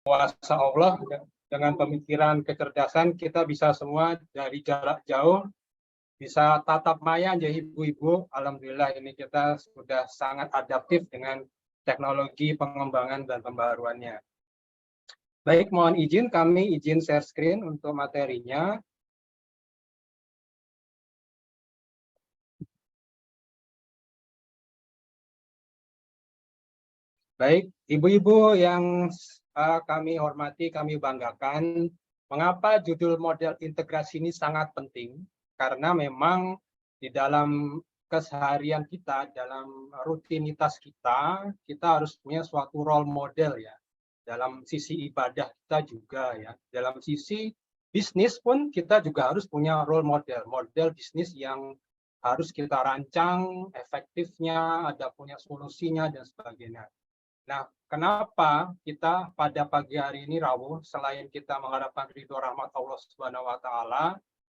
kuasa Allah, dengan pemikiran kecerdasan kita bisa semua dari jarak jauh bisa tatap maya ya ibu-ibu. Alhamdulillah ini kita sudah sangat adaptif dengan teknologi pengembangan dan pembaruannya. Baik, mohon izin kami izin share screen untuk materinya. Baik, ibu-ibu yang kami hormati, kami banggakan, mengapa judul model integrasi ini sangat penting? Karena memang di dalam keseharian kita, dalam rutinitas kita, kita harus punya suatu role model ya. Dalam sisi ibadah kita juga ya. Dalam sisi bisnis pun kita juga harus punya role model, model bisnis yang harus kita rancang, efektifnya, ada punya solusinya dan sebagainya. Nah, kenapa kita pada pagi hari ini rawuh, selain kita mengharapkan ridho rahmat Allah Subhanahu wa Ta'ala,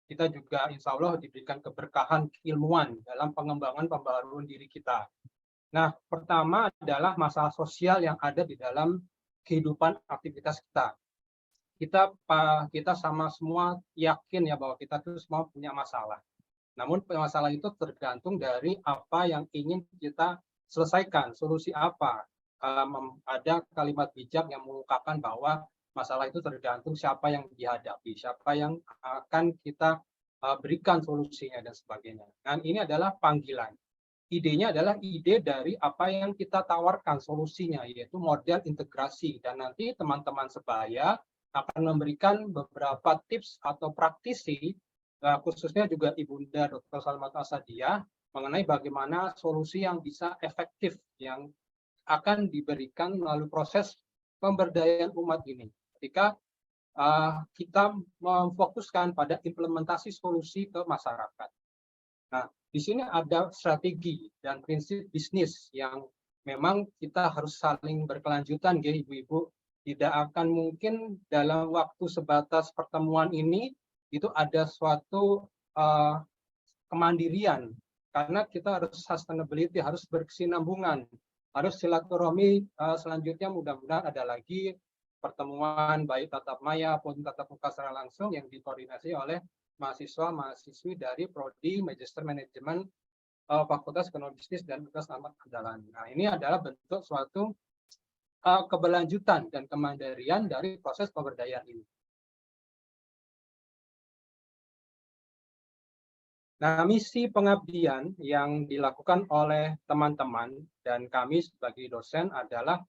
kita juga insya Allah diberikan keberkahan keilmuan dalam pengembangan pembaruan diri kita. Nah, pertama adalah masalah sosial yang ada di dalam kehidupan aktivitas kita. Kita sama semua yakin ya bahwa kita itu semua punya masalah. Namun masalah itu tergantung dari apa yang ingin kita selesaikan, solusi apa. Ada kalimat bijak yang mengungkapkan bahwa masalah itu tergantung siapa yang dihadapi, siapa yang akan kita berikan solusinya dan sebagainya. Dan ini adalah panggilan. Idenya adalah ide dari apa yang kita tawarkan solusinya, yaitu model integrasi. Dan nanti teman-teman sebaya akan memberikan beberapa tips atau praktisi, khususnya juga Ibunda Dr. Salmat Asadiah, mengenai bagaimana solusi yang bisa efektif, yang akan diberikan melalui proses pemberdayaan umat ini. Ketika kita memfokuskan pada implementasi solusi ke masyarakat. Nah, di sini ada strategi dan prinsip bisnis yang memang kita harus saling berkelanjutan, ya ibu-ibu. Tidak akan mungkin dalam waktu sebatas pertemuan ini itu ada suatu kemandirian, karena kita harus sustainability, harus berkesinambungan, harus silaturahmi. Selanjutnya mudah-mudahan ada lagi pertemuan baik tatap maya maupun tatap muka secara langsung yang dikoordinasi oleh mahasiswa-mahasiswi dari Prodi Magister Manajemen Fakultas Ekonomi Bisnis dan Universitas Ahmad Dahlan. Nah, ini adalah bentuk suatu keberlanjutan dan kemandirian dari proses pemberdayaan ini. Nah, misi pengabdian yang dilakukan oleh teman-teman dan kami sebagai dosen adalah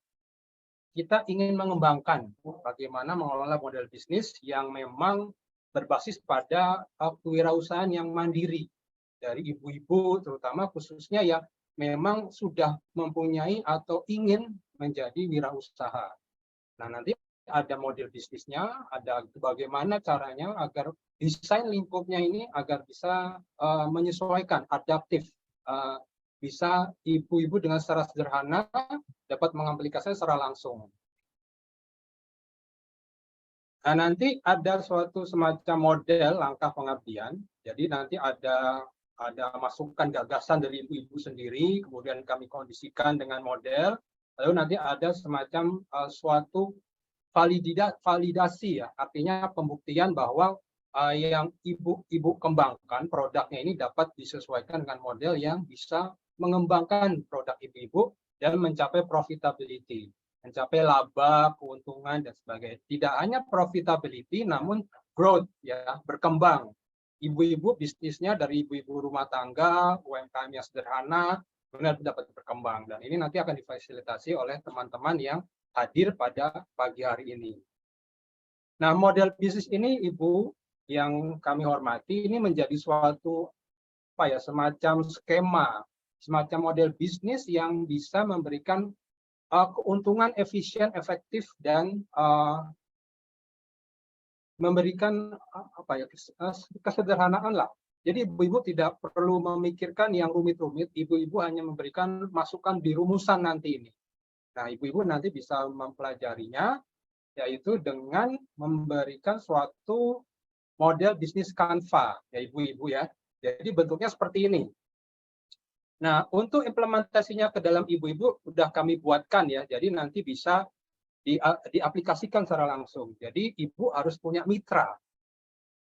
kita ingin mengembangkan bagaimana mengelola model bisnis yang memang berbasis pada kewirausahaan yang mandiri dari ibu-ibu, terutama khususnya yang memang sudah mempunyai atau ingin menjadi wirausaha. Nah, nanti ada model bisnisnya, ada bagaimana caranya agar desain lingkupnya ini agar bisa menyesuaikan, adaptif, bisa ibu-ibu dengan secara sederhana dapat mengaplikasikan secara langsung. Nah, nanti ada suatu semacam model langkah pengabdian. Jadi nanti ada masukan gagasan dari ibu-ibu sendiri, kemudian kami kondisikan dengan model, lalu nanti ada semacam suatu validasi ya, artinya pembuktian bahwa yang ibu kembangkan produknya ini dapat disesuaikan dengan model yang bisa mengembangkan produk ibu-ibu dan mencapai profitability, mencapai laba, keuntungan dan sebagainya. Tidak hanya profitability, namun growth ya, berkembang. Ibu-ibu bisnisnya dari ibu-ibu rumah tangga, UMKM yang sederhana, benar dapat berkembang. Dan ini nanti akan difasilitasi oleh teman-teman yang hadir pada pagi hari ini. Nah, model bisnis ini, Ibu yang kami hormati, ini menjadi suatu semacam skema, semacam model bisnis yang bisa memberikan keuntungan efisien, efektif, dan memberikan kesederhanaan lah. Jadi ibu-ibu tidak perlu memikirkan yang rumit-rumit, ibu-ibu hanya memberikan masukan di rumusan nanti ini. Nah, ibu-ibu nanti bisa mempelajarinya, yaitu dengan memberikan suatu model bisnis Canva, ya ibu-ibu ya. Jadi bentuknya seperti ini. Nah, untuk implementasinya ke dalam ibu-ibu sudah kami buatkan ya. Jadi nanti bisa diaplikasikan secara langsung. Jadi ibu harus punya mitra,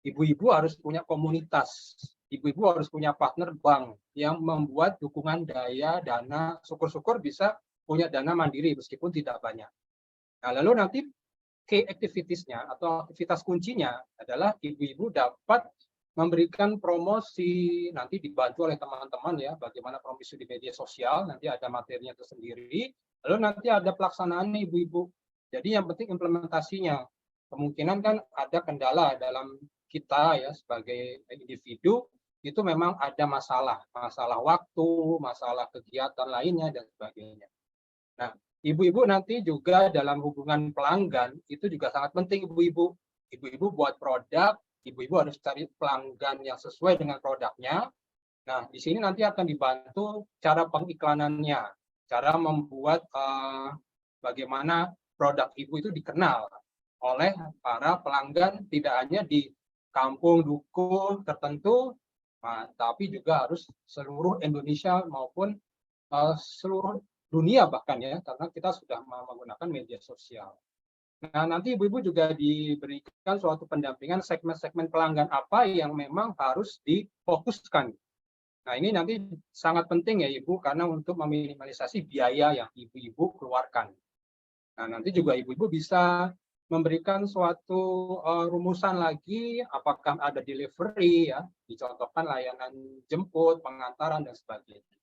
ibu-ibu harus punya komunitas, ibu-ibu harus punya partner bank yang membuat dukungan dana, syukur-syukur bisa punya dana mandiri meskipun tidak banyak. Nah, lalu nanti key activities-nya atau aktivitas kuncinya adalah ibu-ibu dapat memberikan promosi, nanti dibantu oleh teman-teman ya, bagaimana promosi di media sosial, nanti ada materinya tersendiri, lalu nanti ada pelaksanaan ibu-ibu. Jadi yang penting implementasinya. Kemungkinan kan ada kendala dalam kita ya sebagai individu, itu memang ada masalah waktu, masalah kegiatan lainnya, dan sebagainya. Nah, ibu-ibu nanti juga dalam hubungan pelanggan, itu juga sangat penting ibu-ibu. Ibu-ibu buat produk, ibu-ibu harus cari pelanggan yang sesuai dengan produknya. Nah, di sini nanti akan dibantu cara pengiklanannya, cara membuat bagaimana produk ibu itu dikenal oleh para pelanggan, tidak hanya di kampung duku tertentu, tapi juga harus seluruh Indonesia maupun seluruh dunia bahkan ya, karena kita sudah menggunakan media sosial. Nah, nanti ibu-ibu juga diberikan suatu pendampingan segmen-segmen pelanggan apa yang memang harus difokuskan. Nah, ini nanti sangat penting ya Ibu, karena untuk meminimalisasi biaya yang ibu-ibu keluarkan. Nah, nanti juga ibu-ibu bisa memberikan suatu rumusan lagi, apakah ada delivery ya, dicontohkan layanan jemput, pengantaran, dan sebagainya.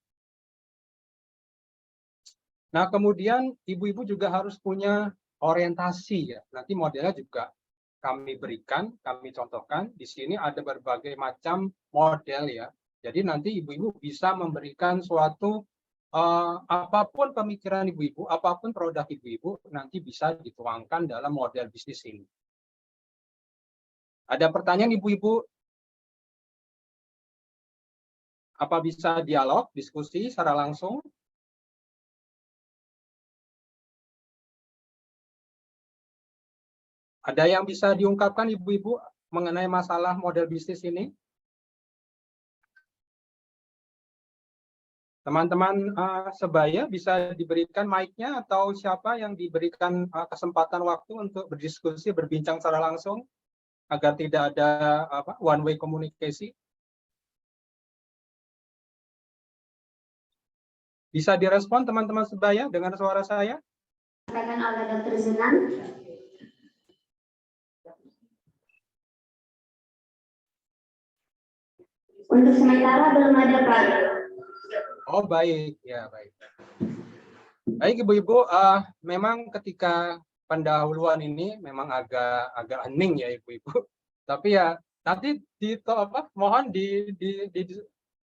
Nah, kemudian ibu-ibu juga harus punya orientasi ya. Nanti modelnya juga kami berikan, kami contohkan. Di sini ada berbagai macam model ya. Jadi nanti ibu-ibu bisa memberikan suatu apapun pemikiran ibu-ibu, apapun produk ibu-ibu, nanti bisa dituangkan dalam model bisnis ini. Ada pertanyaan ibu-ibu? Apa bisa dialog, diskusi secara langsung? Ada yang bisa diungkapkan ibu-ibu mengenai masalah model bisnis ini? Teman-teman sebaya bisa diberikan mic-nya atau siapa yang diberikan kesempatan waktu untuk berdiskusi, berbincang secara langsung agar tidak ada one way komunikasi. Bisa direspon teman-teman sebaya dengan suara saya? Sampaikan oleh Dr. Zenan. Untuk sementara belum ada, Pak. Oh, baik, ya baik. Baik ibu-ibu, memang ketika pendahuluan ini memang agak hening ya ibu-ibu. Tapi ya nanti mohon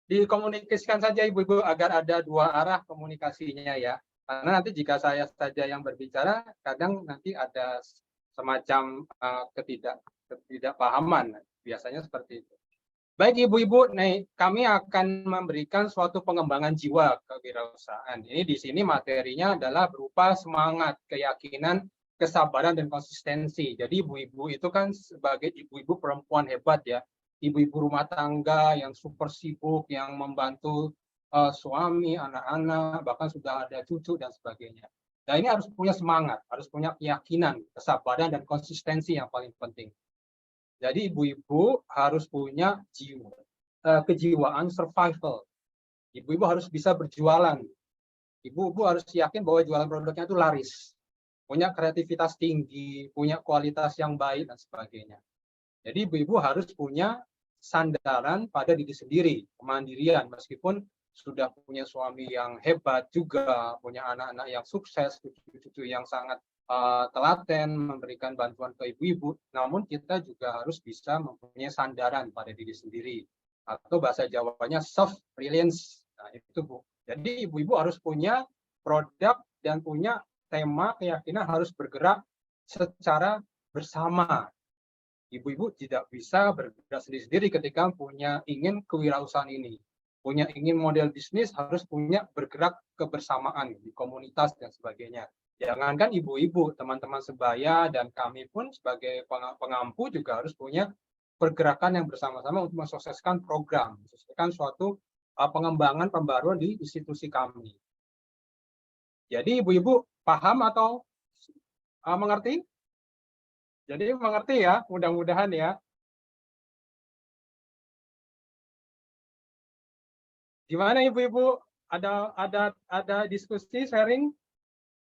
dikomunikasikan saja ibu-ibu agar ada dua arah komunikasinya ya. Karena nanti jika saya saja yang berbicara, kadang nanti ada semacam ketidakpahaman. Biasanya seperti itu. Baik ibu-ibu, kami akan memberikan suatu pengembangan jiwa kewirausahaan. Ini di sini materinya adalah berupa semangat, keyakinan, kesabaran, dan konsistensi. Jadi ibu-ibu itu kan sebagai ibu-ibu perempuan hebat ya, ibu-ibu rumah tangga yang super sibuk, yang membantu suami, anak-anak, bahkan sudah ada cucu dan sebagainya. Nah, ini harus punya semangat, harus punya keyakinan, kesabaran, dan konsistensi yang paling penting. Jadi ibu-ibu harus punya kejiwaan survival. Ibu-ibu harus bisa berjualan. Ibu-ibu harus yakin bahwa jualan produknya itu laris. Punya kreativitas tinggi, punya kualitas yang baik, dan sebagainya. Jadi ibu-ibu harus punya sandaran pada diri sendiri, kemandirian, meskipun sudah punya suami yang hebat juga, punya anak-anak yang sukses, cucu-cucu yang sangat telaten memberikan bantuan ke ibu-ibu, namun kita juga harus bisa mempunyai sandaran pada diri sendiri, atau bahasa Jawanya self reliance. Nah, itu Bu. Jadi ibu-ibu harus punya produk dan punya tema keyakinan harus bergerak secara bersama. Ibu-ibu tidak bisa bergerak sendiri-sendiri ketika ingin kewirausahaan ini. Ingin model bisnis harus punya bergerak kebersamaan di komunitas dan sebagainya. Jangankan ibu-ibu, teman-teman sebaya dan kami pun sebagai pengampu juga harus punya pergerakan yang bersama-sama untuk mensukseskan program, mensukseskan suatu pengembangan pembaruan di institusi kami. Jadi ibu-ibu paham atau mengerti? Jadi mengerti ya, mudah-mudahan ya. Gimana Ibu-ibu? Ada diskusi sharing?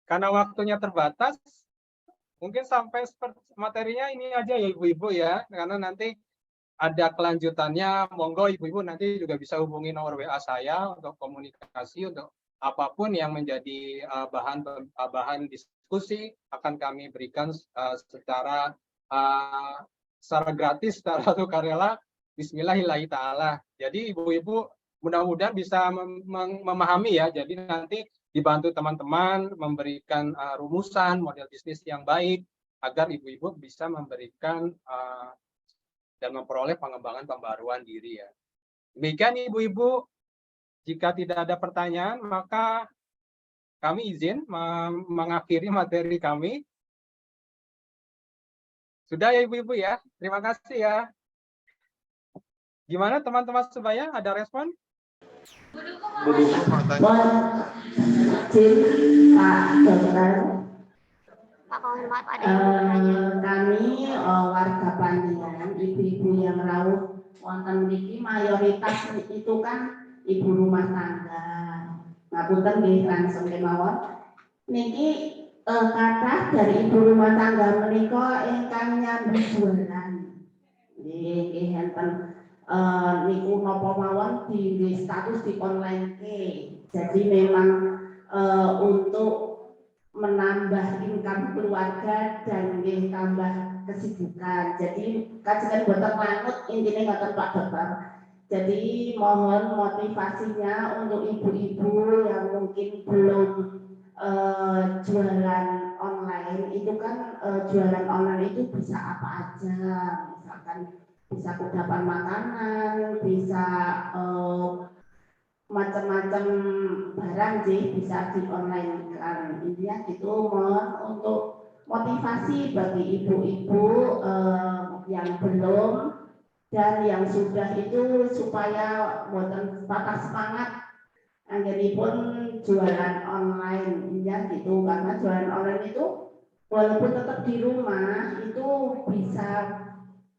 Karena waktunya terbatas, mungkin sampai materinya ini aja ya Ibu-ibu ya, karena nanti ada kelanjutannya, monggo Ibu-ibu nanti juga bisa hubungi nomor WA saya untuk komunikasi, untuk apapun yang menjadi bahan diskusi akan kami berikan secara gratis, secara sukarela. Bismillahirrahmanirrahim ta'ala. Jadi Ibu-ibu mudah-mudahan bisa memahami ya, jadi nanti dibantu teman-teman memberikan rumusan model bisnis yang baik agar Ibu-ibu bisa memberikan dan memperoleh pengembangan pembaruan diri ya. Demikian Ibu-ibu, jika tidak ada pertanyaan maka kami izin mengakhiri materi kami. Sudah ya Ibu-ibu ya, terima kasih ya. Gimana teman-teman sebaya, ada respon? Pak Kohormat, ada yang mau bertanya? Kami warga Pandian, ibu-ibu yang rawuh wonten mriki mayoritas itu kan ibu rumah tangga. Ngapunten nggih langsung kemawon. Niki kathah dari ibu rumah tangga menika ingkang nyambut jualan. Nggih enten niku napa mawon di status di online ke. Jadi memang untuk menambah income keluarga dan tambah kesibukan. Jadi kajian boten langut intinya kata Pak Dokter. Jadi mohon motivasinya untuk ibu-ibu yang mungkin belum jualan online. Itu kan jualan online itu bisa apa aja, misalkan bisa kudapan makanan, bisa macam-macam barang sih bisa di online kan. Intinya gitu, mohon untuk motivasi bagi ibu-ibu yang belum dan yang sudah itu supaya buatan patah semangat anggenipun jualan online ya gitu, karena jualan online itu walaupun tetap di rumah itu bisa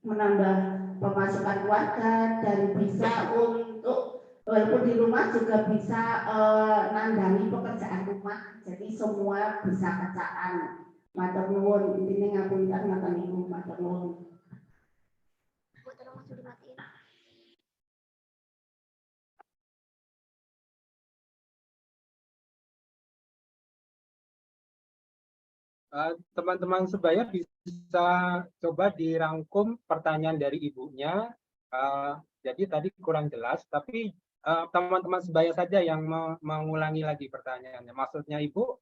menambah pemasukan keluarga dan bisa untuk walaupun di rumah juga bisa nandani pekerjaan rumah, jadi semua bisa kecaan. Matur nuwun, intinya ngapunten ngoten niku, matur nuwun. Teman-teman sebaya bisa coba dirangkum pertanyaan dari ibunya. Jadi tadi kurang jelas, tapi teman-teman sebaya saja yang mengulangi lagi pertanyaannya. Maksudnya Ibu?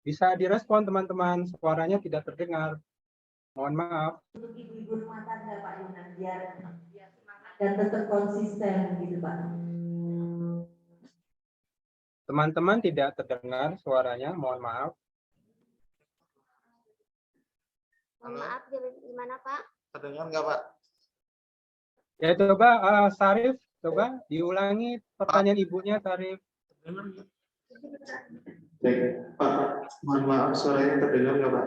Bisa direspon teman-teman, suaranya tidak terdengar. Mohon maaf. Untuk ibu-ibu rumah tangga Pak Yunan biar dan tetap konsisten gitu Pak. Teman-teman tidak terdengar suaranya, mohon maaf. Mohon maaf, gimana Pak? Terdengar nggak Pak? Ya coba Sarif, coba diulangi pertanyaan ibunya Sarif. Pak, mohon maaf suaranya terdengar nggak Pak?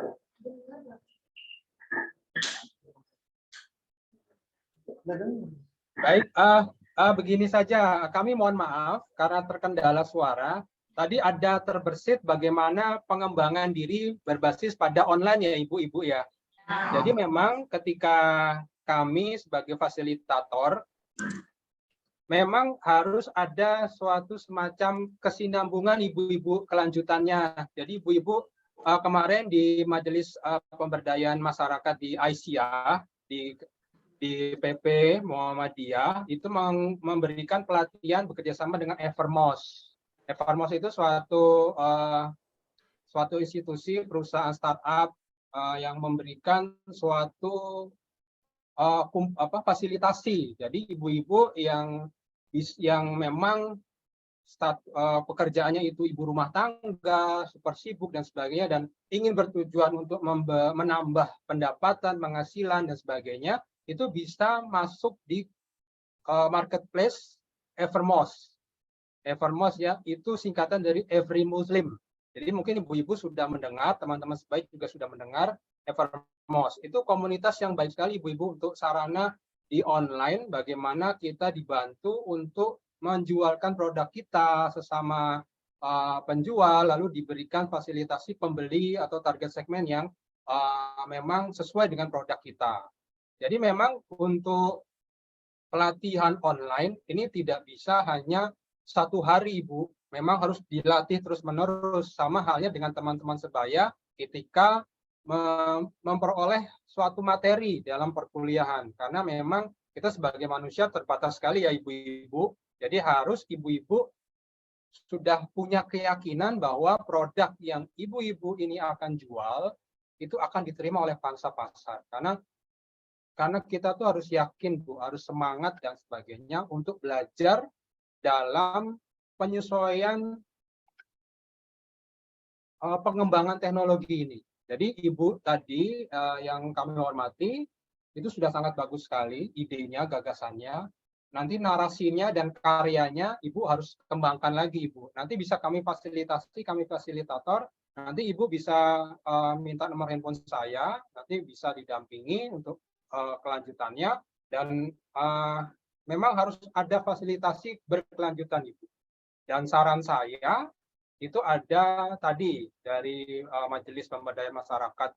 Baik, begini saja, kami mohon maaf karena terkendala suara. Tadi ada terbersit bagaimana pengembangan diri berbasis pada online ya Ibu-ibu ya. Jadi memang ketika kami sebagai fasilitator, memang harus ada suatu semacam kesinambungan Ibu-ibu kelanjutannya. Jadi Ibu-ibu kemarin di Majelis Pemberdayaan Masyarakat di Aisyah, di PP Muhammadiyah itu memberikan pelatihan bekerjasama dengan Evermos. Evermos itu suatu institusi perusahaan startup yang memberikan suatu fasilitasi. Jadi ibu-ibu yang memang pekerjaannya itu ibu rumah tangga, super sibuk dan sebagainya, dan ingin bertujuan untuk menambah pendapatan, penghasilan dan sebagainya, itu bisa masuk di marketplace Evermos. Evermos ya, itu singkatan dari Every Muslim. Jadi mungkin ibu-ibu sudah mendengar, teman-teman sebaik juga sudah mendengar Evermos. Itu komunitas yang baik sekali ibu-ibu untuk sarana di online, bagaimana kita dibantu untuk menjualkan produk kita sesama penjual, lalu diberikan fasilitasi pembeli atau target segmen yang memang sesuai dengan produk kita. Jadi memang untuk pelatihan online ini tidak bisa hanya 1 hari, Ibu. Memang harus dilatih terus-menerus, sama halnya dengan teman-teman sebaya ketika memperoleh suatu materi dalam perkuliahan. Karena memang kita sebagai manusia terbatas sekali ya ibu-ibu. Jadi harus ibu-ibu sudah punya keyakinan bahwa produk yang ibu-ibu ini akan jual itu akan diterima oleh pangsa pasar. Karena kita tuh harus yakin, Bu, harus semangat dan sebagainya untuk belajar dalam penyesuaian pengembangan teknologi ini. Jadi Ibu tadi yang kami hormati itu sudah sangat bagus sekali idenya, gagasannya. Nanti narasinya dan karyanya Ibu harus kembangkan lagi, Ibu. Nanti bisa kami fasilitasi, kami fasilitator. Nanti Ibu bisa minta nomor handphone saya, nanti bisa didampingi untuk kelanjutannya. Dan memang harus ada fasilitasi berkelanjutan, Ibu. Dan saran saya itu ada tadi dari Majelis Pemberdayaan Masyarakat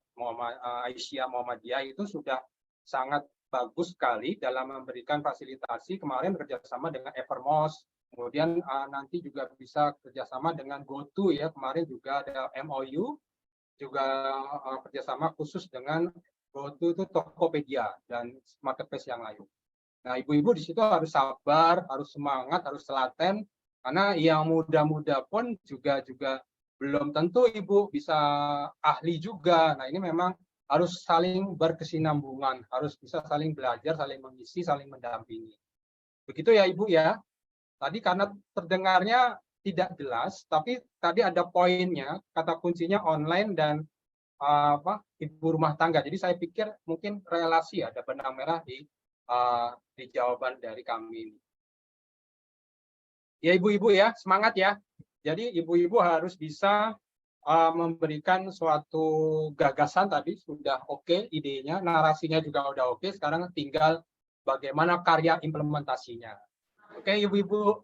Aisyah Muhammadiyah itu sudah sangat bagus sekali dalam memberikan fasilitasi. Kemarin kerjasama dengan Evermos, kemudian nanti juga bisa kerjasama dengan GoTo ya. Kemarin juga ada MOU, juga kerjasama khusus dengan GoTo itu Tokopedia dan marketplace yang lain. Nah, ibu-ibu di situ harus sabar, harus semangat, harus telaten. Karena yang muda-muda pun juga belum tentu Ibu bisa ahli juga. Nah, ini memang harus saling berkesinambungan, harus bisa saling belajar, saling mengisi, saling mendampingi. Begitu ya Ibu ya. Tadi karena terdengarnya tidak jelas, tapi tadi ada poinnya, kata kuncinya online dan ibu rumah tangga. Jadi saya pikir mungkin relasi ada benang merah di jawaban dari kami ini. Ya ibu-ibu ya, semangat ya. Jadi ibu-ibu harus bisa memberikan suatu gagasan tadi, sudah oke idenya, narasinya juga udah oke, sekarang tinggal bagaimana karya implementasinya. Oke ibu-ibu,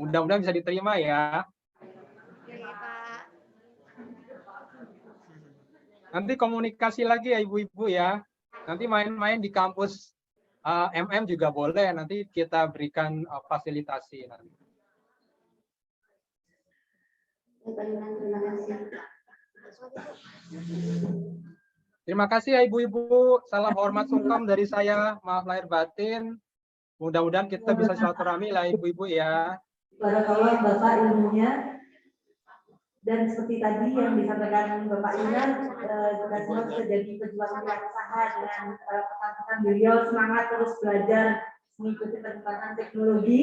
mudah-mudahan bisa diterima ya. Oke, Pak. Nanti komunikasi lagi ya ibu-ibu ya. Nanti main-main di kampus MM juga boleh, nanti kita berikan fasilitasi nanti. Terima kasih ya ibu-ibu. Salam hormat sungkem dari saya. Maaf lahir batin. Mudah-mudahan kita bisa silaturahmi lah ibu-ibu ya. Barakallah Bapak ilmunya. Dan seperti tadi yang disampaikan Bapak Inan, kita semua bisa jadi pejuang yang usaha dengan pesan-pesan beliau, semangat terus belajar mengikuti perkembangan teknologi,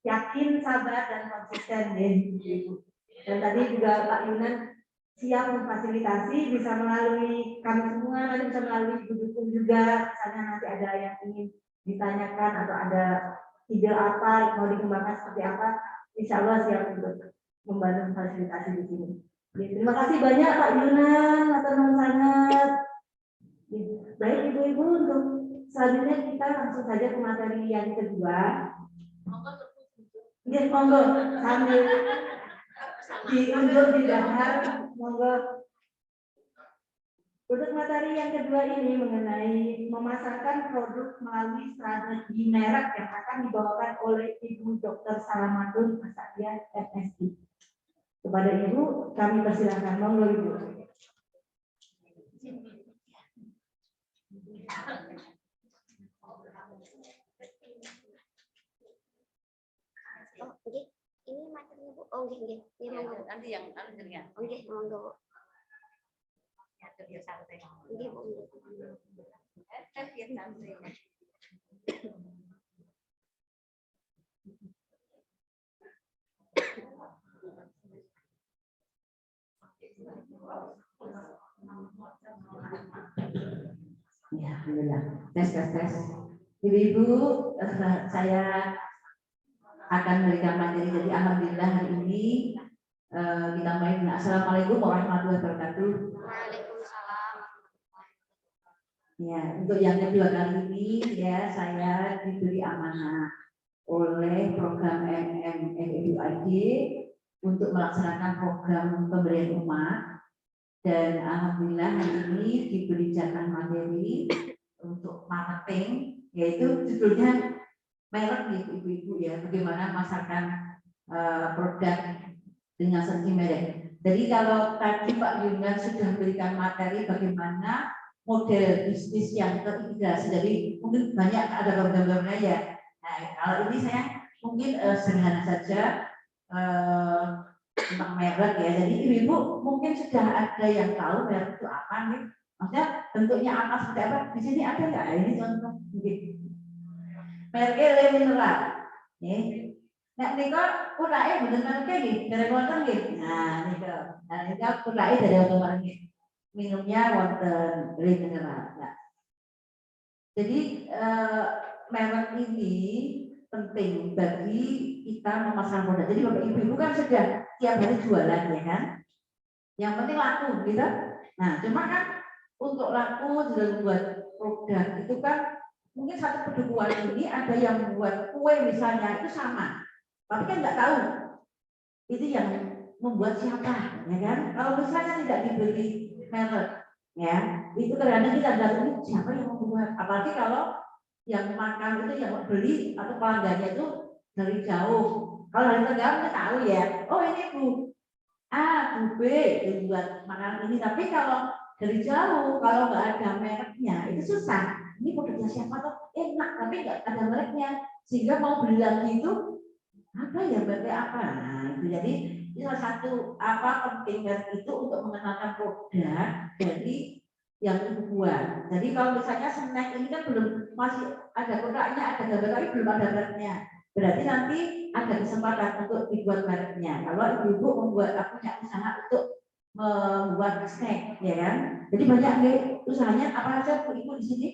yakin, sabar, dan konsisten ya ibu. Dan tadi juga Pak Yunan siap memfasilitasi, bisa melalui kami semua, nanti bisa melalui ibu dukung juga, misalnya nanti ada yang ingin ditanyakan atau ada ide apa, mau dikembangkan seperti apa, insya Allah siap untuk membantu fasilitasi di sini. Terima kasih banyak Pak Yunan, atur nuhun sangat. Baik ibu-ibu, untuk selanjutnya kita langsung saja ke materi yang kedua. Monggo sambil diunjuk di dahar, monggo. Untuk materi yang kedua ini mengenai memasarkan produk melalui strategi merek yang akan dibawakan oleh Ibu Dr. Salamatun Asadiah MSI. Kepada Ibu, kami persilakan. Monggo Ibu. Oh, oke. Ini materinya Bu. Oh, oke. Ini monggo. Nanti yang jadinya. Oke, monggo Bu. Ya, biar santai. Oke, Bu. Biar santai. Ya, alhamdulillah. Tes. Ibu-ibu, saya akan memberikan materi. Jadi alhamdulillah hari ini kita mulai dengan Assalamualaikum warahmatullahi wabarakatuh. Waalaikumsalam. Ya, untuk yang kedua kali ini ya saya diberi amanah oleh program MMFEUAD untuk melaksanakan program pemberian umat, dan alhamdulillah hari ini diberi jatah materi untuk marketing, yaitu judulnya merek ibu-ibu ya, bagaimana memasarkan produk dengan sensi merek. Jadi kalau tadi Pak Yunan sudah memberikan materi bagaimana model bisnis yang terintegrasi, jadi mungkin banyak ada gambar-gambarnya ya. Nah, kalau ini saya mungkin sederhana saja tentang merek ya. Jadi ibu-ibu mungkin sudah ada yang tahu merek itu apa nih? Maksudnya bentuknya apa, seperti apa? Di sini ada nggak? Ini contoh mungkin. Merek mineral. Nah, nika kulake bener merek iki, dari wonten nggih. Nah, nika kulake dari wonten nggih. Minumnya wonten mineral. Nah. Jadi merek ini penting bagi kita memasarkan produk. Jadi Bapak Ibu kan sudah tiap hari jualan ya kan. Yang penting laku gitu. Nah, cuma kan untuk laku dan buat produk itu kan mungkin satu penipuan ini ada yang membuat kue misalnya itu sama, tapi kan nggak tahu itu yang membuat siapa, ya kan? Kalau misalnya tidak dibeli merek, ya itu kadang-kadang kita nggak tahu siapa yang membuat. Apalagi kalau yang makan itu yang beli atau pelanggannya itu dari jauh. Kalau dari jauh kita tahu ya, oh ini Bu A, Bu B yang buat makanan ini. Tapi kalau dari jauh, kalau nggak ada mereknya itu susah. Ini produknya siapa tuh enak tapi nggak ada mereknya, sehingga mau beli lagi itu apa ya mereknya apa. Nah, itu jadi ini salah satu penting itu untuk mengenalkan produk dari yang ibu buat. Jadi kalau misalnya snack ini kan belum, masih ada produknya, ada gambar tapi belum ada mereknya. Berarti nanti ada kesempatan untuk dibuat mereknya. Kalau ibu-ibu membuat punya usaha untuk membuat snack, ya kan? Jadi banyak nih usahanya apa saja ibu di sini?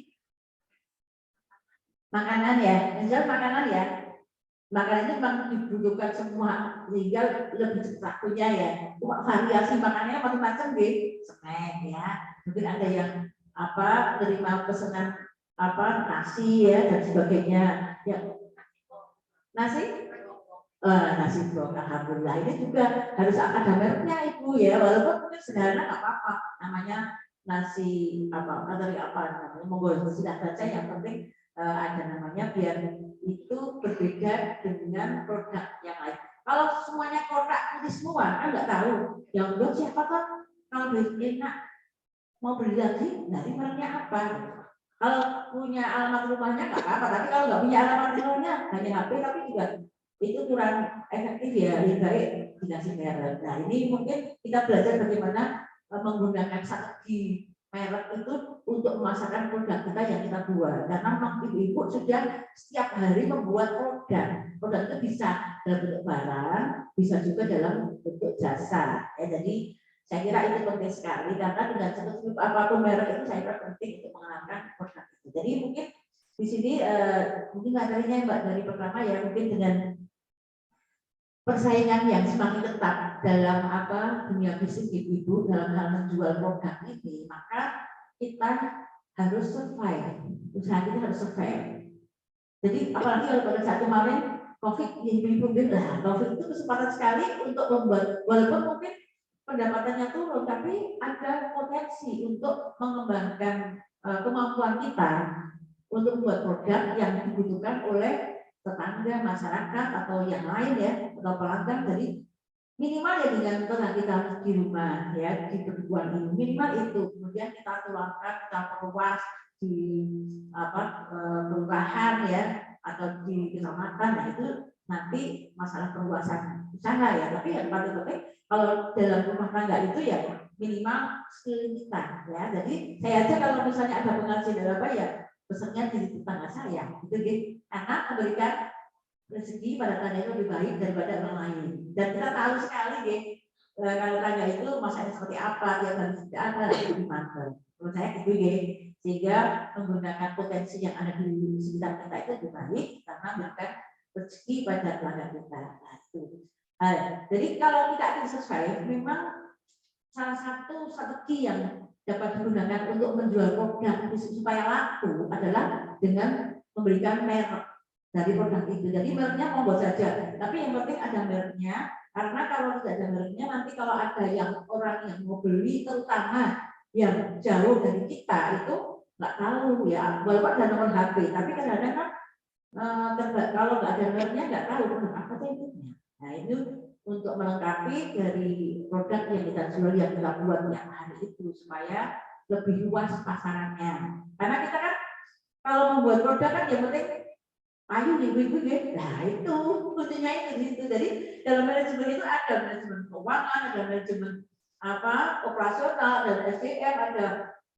Makanan ya, misal makanan ya, makanan itu memang dibutuhkan semua sehingga lebih cepat punya ya. Variasi makanannya macam-macam deh, snack ya. Mungkin ada yang terima pesanan nasi ya dan sebagainya. Ya. Nasi brok, alhamdulillah ini juga harus ada mereknya ibu ya, walaupun mungkin sederhana nggak apa-apa, namanya nasi dari namanya monggo silahkan saja, yang penting ada namanya biar itu berbeda dengan produk yang lain. Kalau semuanya kotak putih semua kan nggak tahu yang buat siapa kan. Kalau beli enak mau beli lagi dari mereknya apa. Kalau punya alamat rumahnya nggak apa-apa, tapi kalau nggak punya alamat rumahnya hanya HP tapi juga itu kurang efektif ya, lebih baik dikasih merek. Nah ini mungkin kita belajar bagaimana menggunakan strategi merek itu untuk memasarkan produk kita yang kita buat. Karena memang ibu-ibu sudah setiap hari membuat produk. Produk itu bisa dalam bentuk barang, bisa juga dalam bentuk jasa. Jadi saya kira itu penting sekali, karena dengan seperti apapun merek itu saya kira penting untuk mengenalkan produk itu. Jadi mungkin di sini mungkin materinya Mbak dari pertama ya, mungkin dengan persaingan yang semakin ketat dalam dunia bisnis ibu-ibu dalam hal menjual produk ini, maka kita harus survive, usaha kita harus survive. Jadi apalagi kalau pada saat kemarin COVID, ibu-ibu bilang COVID itu kesempatan sekali untuk membuat, walaupun mungkin pendapatannya turun, tapi ada potensi untuk mengembangkan kemampuan kita untuk membuat produk yang dibutuhkan oleh tetangga, masyarakat atau yang lain ya, atau pelanggan. Jadi minimal ya dengan tetangga kita di rumah ya, di kebutuhan ini minimal itu, kemudian kita tuangkan, kita perluas di kelurahan ya atau di kecamatan. Nah itu nanti masalah perluasan usaha ya, tapi yang paling penting kalau dalam rumah tangga itu ya minimal skill kita ya. Jadi saya aja kalau misalnya ada pengajian apa ya pesannya di tetangga saya gitu gitu, karena memberikan rezeki pada tangga itu lebih baik daripada orang lain. Dan kita tahu sekali kalau tangga itu masanya seperti apa, dia harus seperti apa, itu gimana. Menurut saya gitu sehingga menggunakan potensi yang ada di sekitar kita itu lebih baik karena memberikan rezeki pada pelanggan kita. Nah, itu. Jadi kalau kita ingin sesuai, memang salah satu strategi yang dapat digunakan untuk menjual produk supaya laku adalah dengan memberikan merek dari produk itu. Jadi mereknya monggo saja, tapi yang penting ada mereknya, karena kalau tidak ada mereknya nanti kalau ada yang orang yang mau beli, terutama yang jauh dari kita itu nggak tahu ya, walaupun ada nomor HP, tapi kadang-kadang kalau nggak ada mereknya nggak tahu apa itu. Nah itu untuk melengkapi dari produk yang kita jual yang kita buat tiap hari itu supaya lebih luas pasarannya. Karena kita kan kalau membuat produk kan yang penting ayo ibu-ibu gitu. Nah itu kuncinya itu di situ. Jadi dalam manajemen itu ada manajemen keuangan, ada manajemen operasional, dan SDM, ada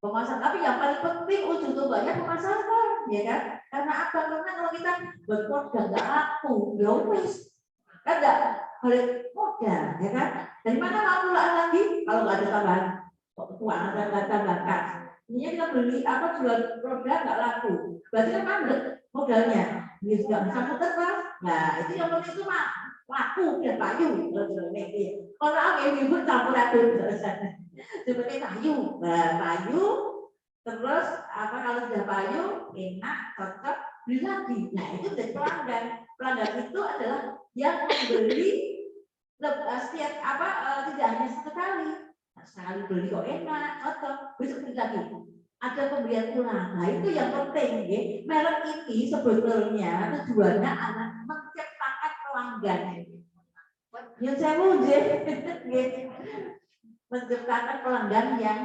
pemasaran. Tapi yang paling penting ujung tombaknya pemasaran, ya kan? Karena apa? Karena kalau kita buat produk nggak laku, ya wis kan nggak balik modal, ya kan? Dari mana mau mulai lagi kalau nggak ada tambahan keuangan dan tambahan kas? Ini kita beli jual produk nggak laku, berarti kan mandek modalnya. Dia nggak bisa putar kan? Nah itu yang penting itu mah laku dan payu. Kalau aku ibu campur aduk seperti payu, payu terus kalau sudah payu enak cocok beli lagi. Nah itu dari pelanggan. Pelanggan itu adalah yang membeli setiap tidak hanya satu kali. Sekali beli kok enak cocok, besok beli lagi. Ada pembelian ulang. Nah itu yang penting ya. Merek ini sebetulnya tujuannya adalah menciptakan pelanggan. Yang saya mau menciptakan pelanggan yang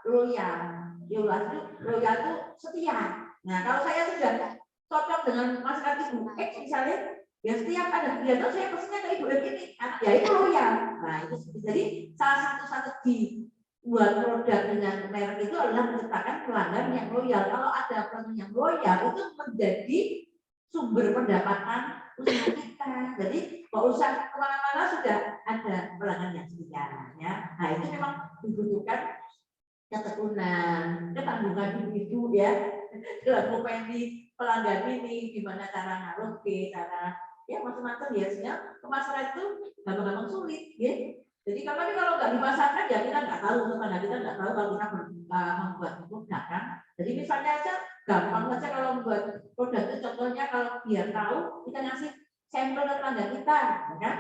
loyal. Loyal itu setia. Nah kalau saya sudah cocok dengan masyarakat Ibu X misalnya, ya setiap ada kegiatan saya pesannya ke Ibu X ini, ya itu loyal. Nah itu jadi salah satu strategi buat produk dengan merek itu adalah menciptakan pelanggan yang loyal. Kalau ada pelanggan yang loyal itu menjadi sumber pendapatan usaha kita. Jadi kalau usaha kemana-mana sudah ada pelanggan yang setia. Ya. Nah itu memang dibutuhkan ketekunan, ketanggungan individu ya dalam menjadi pelanggan ini, gimana cara naruh cara ya macam-macam ya. Sehingga pemasaran itu gampang-gampang sulit ya. Jadi kalau nggak dipasarkan ya kita nggak tahu, tetangga kita nggak tahu kalau kita membuat produk kan. Jadi misalnya aja gampang saja kalau membuat produk itu, contohnya kalau biar tahu kita ngasih sampel ke tetangga kita, kan?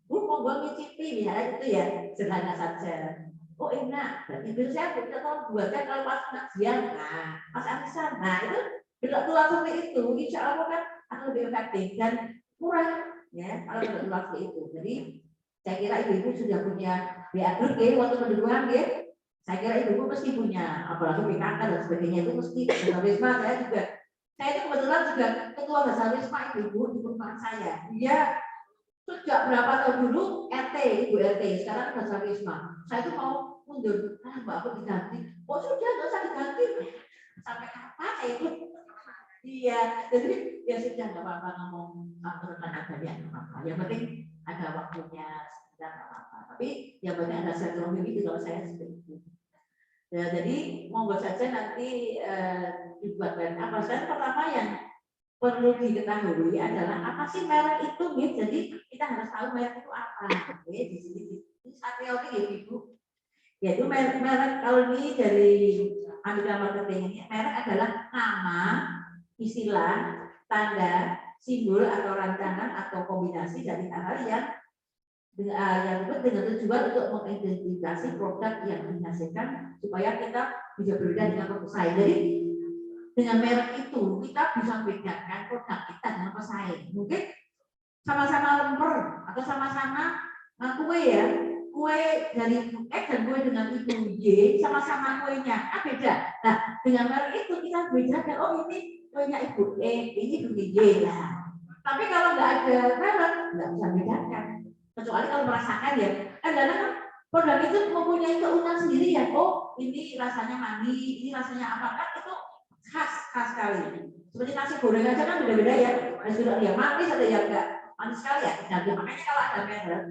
Mau gue ngicipi misalnya itu ya sederhana saja. Oh enak, berarti biar saya tidak tahu buatnya kalau pas pengajian, pas arisan, itu berlaku seperti itu, insya Allah kan akan lebih efektif dan murah ya kalau berlaku seperti itu. Jadi saya kira ibu-ibu sudah punya BA Group ya, waktu pendudukan ya. Saya kira ibu-ibu pasti punya, apalagi PKK dan sebagainya itu mesti. Dasar Wisma saya itu kebetulan juga ketua Dasar Wisma ibu-ibu di perumahan saya. Dia sejak berapa tahun dulu RT, ibu RT, sekarang Dasar Wisma. Saya itu mau mundur, Mbak aku diganti. Oh sudah, nggak usah diganti. Sampai kapan ya itu? Iya, jadi ya sudah nggak apa-apa ngomong rekan adanya apa-apa. Yang penting ada waktunya sekitar apa-apa. Tapi yang penting ada silaturahmi itu kalau saya seperti itu. Ya, jadi monggo saja nanti dibuat apa. Dan pertama yang perlu diketahui adalah apa sih merek itu, nih. Jadi kita harus tahu merek itu apa. Oke, di sini teori ya Ibu. Yaitu merek kalau ini dari Amika Marketing ini, merek adalah nama, istilah, tanda, simbol atau rancangan atau kombinasi dari hal yang disebut dengan tujuan untuk mengidentifikasi produk yang dihasilkan supaya kita bisa berbeda dengan pesaing. Jadi dengan merek itu kita bisa membedakan produk kita dengan pesaing. Mungkin sama-sama lemper atau sama-sama kue ya, kue dari X dan kue dengan ibu Y sama-sama kuenya beda. Nah dengan merek itu kita bedakan, oh ini kuenya ibu E, ini ibu Y lah. Tapi kalau nggak ada merek nggak bisa bedakan. Kecuali kalau merasakan ya, kadang-kadang produk itu mempunyai keunikan sendiri ya. Oh ini rasanya manis, ini rasanya apa kan itu khas sekali. Seperti nasi goreng aja kan beda-beda ya. Nasi goreng yang manis ada yang enggak manis sekali ya. Nah, makanya kalau ada merek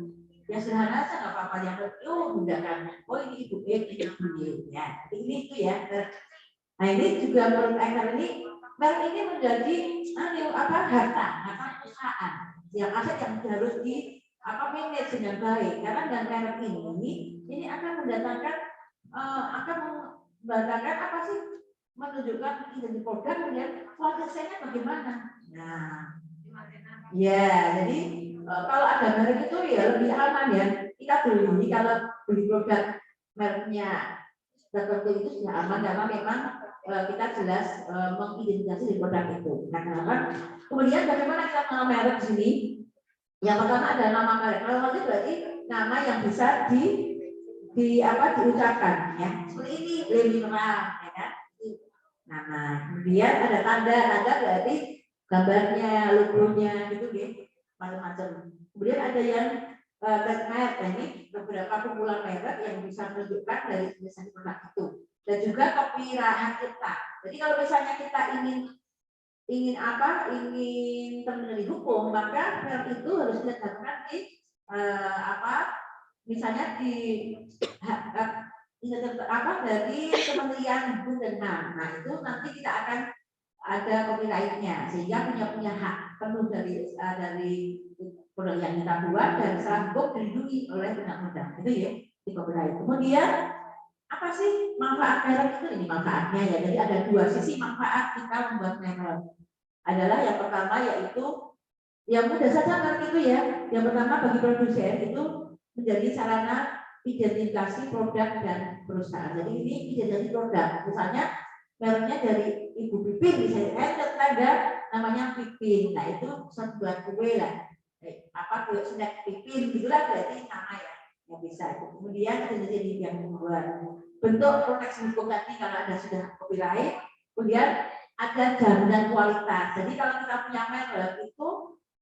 ya sederhana aja nggak apa-apa yang bedakan. Oh ini ibu ini ibu ya. Ini itu ya. Nah ini juga menurut Eker ini merek ini menjadi harta perusahaan yang aset yang harus di manage dengan baik, karena dengan merek ini akan mendatangkan apa sih, menunjukkan identitas produk, kemudian kualitasnya bagaimana. Nah, ya jadi kalau ada merek itu ya lebih aman ya, kita beli kalau beli produk mereknya tertentu itu sudah aman karena memang kita jelas mengidentifikasi di produk itu. Nah, kenapa? Kemudian bagaimana kita mengenal merek di sini? Yang pertama ada nama merek. Kalau itu berarti nama yang bisa diucapkan ya. Seperti ini Le Mineral, ya kan? Nama. Kemudian ada tanda berarti gambarnya, logonya gitu ya, macam-macam. Kemudian ada yang trademark, ini beberapa kumpulan merek yang bisa menunjukkan dari tulisan produk itu. Dan juga copyright kita. Jadi kalau misalnya kita ingin terminologi hukum, maka merek itu harus ditetapkan di misalnya di dari Kementerian Hukum dan HAM. Nah itu nanti kita akan ada copyright-nya sehingga punya hak penuh dari produk yang kita buat dan secara hukum dilindungi oleh undang-undang. Itu ya di copyright. Kemudian apa sih manfaat merek itu? Ini manfaatnya ya. Jadi ada dua sisi manfaat kita membuat merek. Adalah yang pertama yaitu yang mudah saja merek itu ya. Yang pertama bagi produsen itu menjadi sarana identifikasi produk dan perusahaan. Jadi ini identifikasi produk. Misalnya mereknya dari Ibu Pipin, misalnya tetangga namanya Pipin. Nah itu buat kue lah. Kue snack Pipin gitulah berarti nama ya. Yang bisa itu. Kemudian jadi yang membuat bentuk proteksi hukum tadi kalau ada sudah copyright. Kemudian ada jaminan kualitas. Jadi kalau kita punya merek itu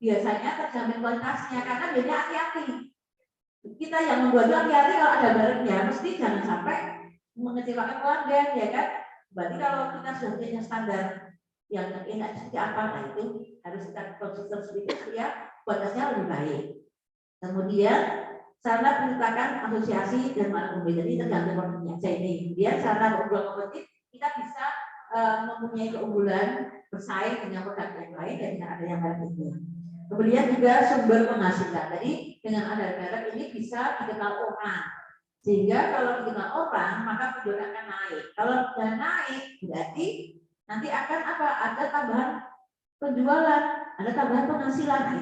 biasanya terjamin kualitasnya karena biasanya hati-hati. Kita yang membuat hati-hati kalau ada mereknya, mesti jangan sampai mengecewakan pelanggan, ya kan? Berarti kalau kita sudah punya standar yang enak seperti apa, nah itu harus kita konsisten sedikit ya, kualitasnya lebih baik. Kemudian sarana penetapan asosiasi dan marketing, jadi tergantung produknya aja ini. Kemudian sarana berubah kompetitif, kita bisa mempunyai keunggulan bersaing dengan produk yang lain dan tidak ada yang merek ini. Kemudian juga sumber penghasilan. Jadi dengan ada merek ini bisa dikenal orang. Sehingga kalau dikenal orang maka penjualan akan naik. Kalau sudah naik berarti nanti akan apa? Ada tambahan penjualan, ada tambahan penghasilan. Nah,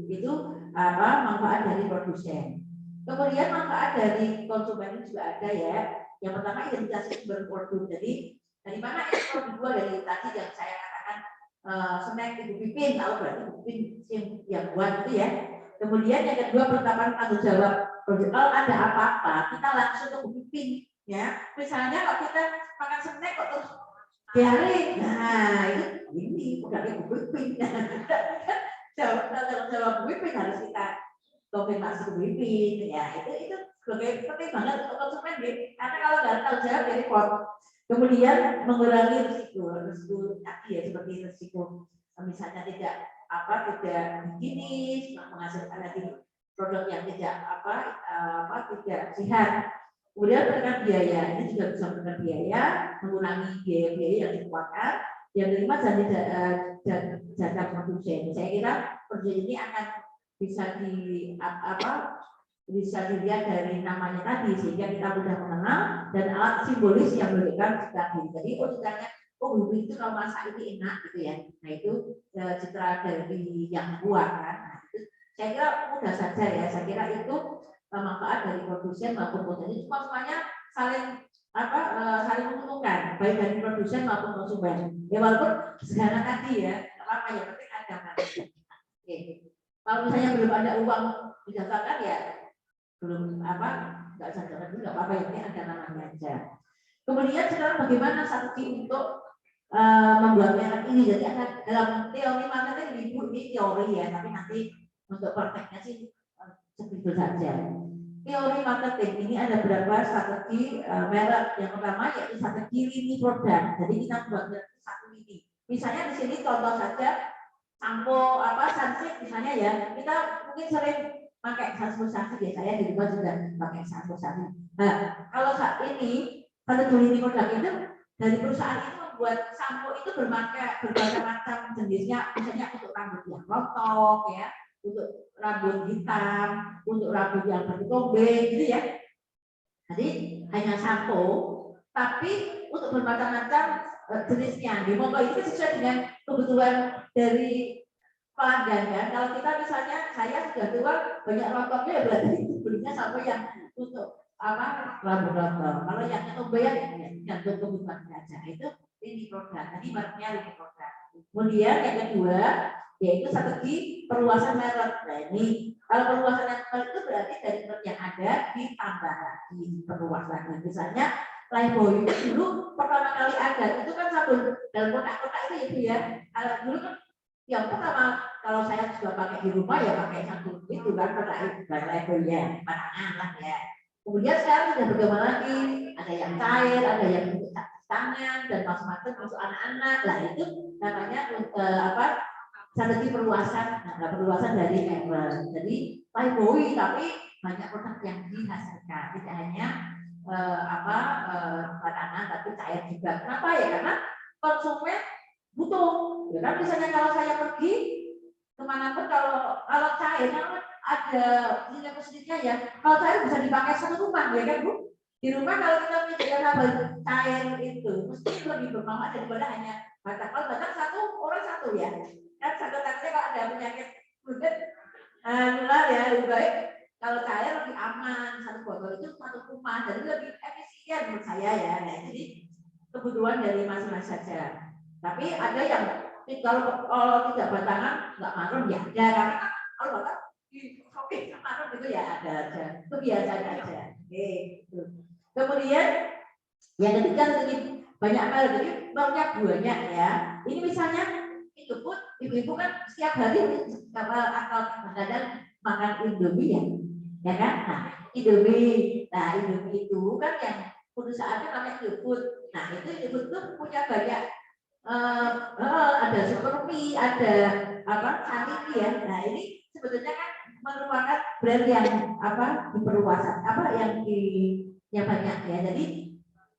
itu manfaat dari produsen. Kemudian manfaat dari konsumen juga ada ya. Yang pertama identifikasi sumber produk. Jadi dari mana ekspor dibuat dari tadi yang saya katakan snack Ibu Pipin, tahu berarti Ibu Pipin yang buat itu ya. Kemudian yang kedua penetapan tanggung jawab. Kalau ada apa-apa kita langsung ke Ibu Pipin ya. Misalnya kalau kita makan snack kok terus diare, nah itu ini bukan Ibu Pipin. Jawab Ibu Pipin harus kita konfirmasi Ibu Pipin ya. Itu sebagai penting banget untuk konsumen ya. Karena kalau nggak tahu jawab jadi repot. Kemudian mengurangi risiko tadi ya, seperti risiko misalnya tidak begini menghasilkan lagi produk yang tidak tidak sehat. Kemudian menekan biaya, ini juga bisa menekan biaya, mengurangi biaya-biaya yang dikeluarkan. Yang kelima jasa produsen. Saya kira produsen ini akan bisa bisa dilihat dari namanya tadi sehingga kita mudah mengenal dan alat simbolis yang menunjukkan tadi. Jadi ceritanya Ibu itu kalau masak ini enak gitu ya. Nah itu citra dari yang buat kan. Nah, itu saya kira mudah saja ya. Saya kira itu manfaat dari produsen maupun konsumen. Itu semuanya saling menguntungkan baik dari produsen maupun konsumen. Ya walaupun sederhana tadi ya, apa yang penting ada marketing. Oke. Kalau misalnya belum ada uang didaftarkan ya belum nggak sadar dulu nggak apa-apa, ini ada namanya aja. Kemudian sekarang bagaimana strategi untuk membuat merek ini? Jadi ada dalam teori marketing ini teori ya, tapi nanti untuk prakteknya sih segitu saja. Teori marketing ini ada beberapa strategi merek. Yang pertama yaitu strategi lini produk. Jadi kita buat satu lini. Misalnya di sini contoh saja sampo sunsilk misalnya ya, kita mungkin sering pakai sampo sunsilk ya, saya di rumah juga pakai sampo sunsilk. Nah kalau saat ini strategi lini produk itu dari perusahaan itu membuat sampo itu bermacam-macam jenisnya, misalnya untuk rambut yang rontok ya, untuk rambut hitam, untuk rambut yang bertombe gitu ya. Jadi hanya sampo, tapi untuk bermacam-macam jenisnya. Di monggo itu sesuai dengan kebutuhan dari pelanggan ya. Kalau kita misalnya saya sudah tua banyak rontoknya ya berarti belinya sampo yang untuk apa rambut rontok. Kalau yang tombe ya gantung kebutuhan saja. Itu ini produk. Tadi mereknya ini produk. Kemudian yang kedua yaitu strategi perluasan merek. Nah ini kalau perluasan merek itu berarti dari merek yang ada ditambah lagi perluasan. Misalnya Lifebuoy itu dulu pertama kali ada itu kan sabun dalam kotak-kotak itu ya. Kalau dulu kan yang pertama kalau saya sudah pakai di rumah ya pakai sabun itu kan kotak Lifebuoy ya, batangan lah ya. Kemudian sekarang sudah berkembang lagi, ada yang cair, ada yang untuk tangan dan macam-macam untuk anak-anak. Nah itu namanya strategi perluasan, perluasan dari merek. Jadi Lifebuoy tapi banyak produk yang dihasilkan, tidak hanya batangan tapi cair juga. Kenapa ya? Karena konsumen butuh. Ya kan misalnya kalau saya pergi kemanapun kalau cair ada nilai positifnya ya. Kalau cair bisa dipakai satu rumah ya kan Bu? Di rumah kalau kita menyediakan sabun cair itu mesti lebih bermanfaat daripada hanya batang. Kalau batang satu orang satu ya. Kan takutnya kalau ada penyakit kulit nular ya lebih baik kalau cair lebih aman satu botol itu satu rumah jadi lebih efisien menurut saya ya. Nah, jadi kebutuhan dari masing-masing saja. Tapi ada yang kalau tidak batangan nggak marun ya ada karena kalau batang di shopping marun gitu ya ada aja itu biasa aja. Oke. Kemudian yang ketiga lagi banyak merek jadi mereknya banyak ya. Ini misalnya itu pun ibu-ibu kan setiap hari akal kadang makan Indomie ya kan? Nah Indomie itu kan yang perusahaannya namanya Indofood. Nah itu Indofood tuh punya banyak ada Supermie, ada Saniti ya. Nah ini sebetulnya kan merupakan brand yang diperluasan yang banyak ya. Jadi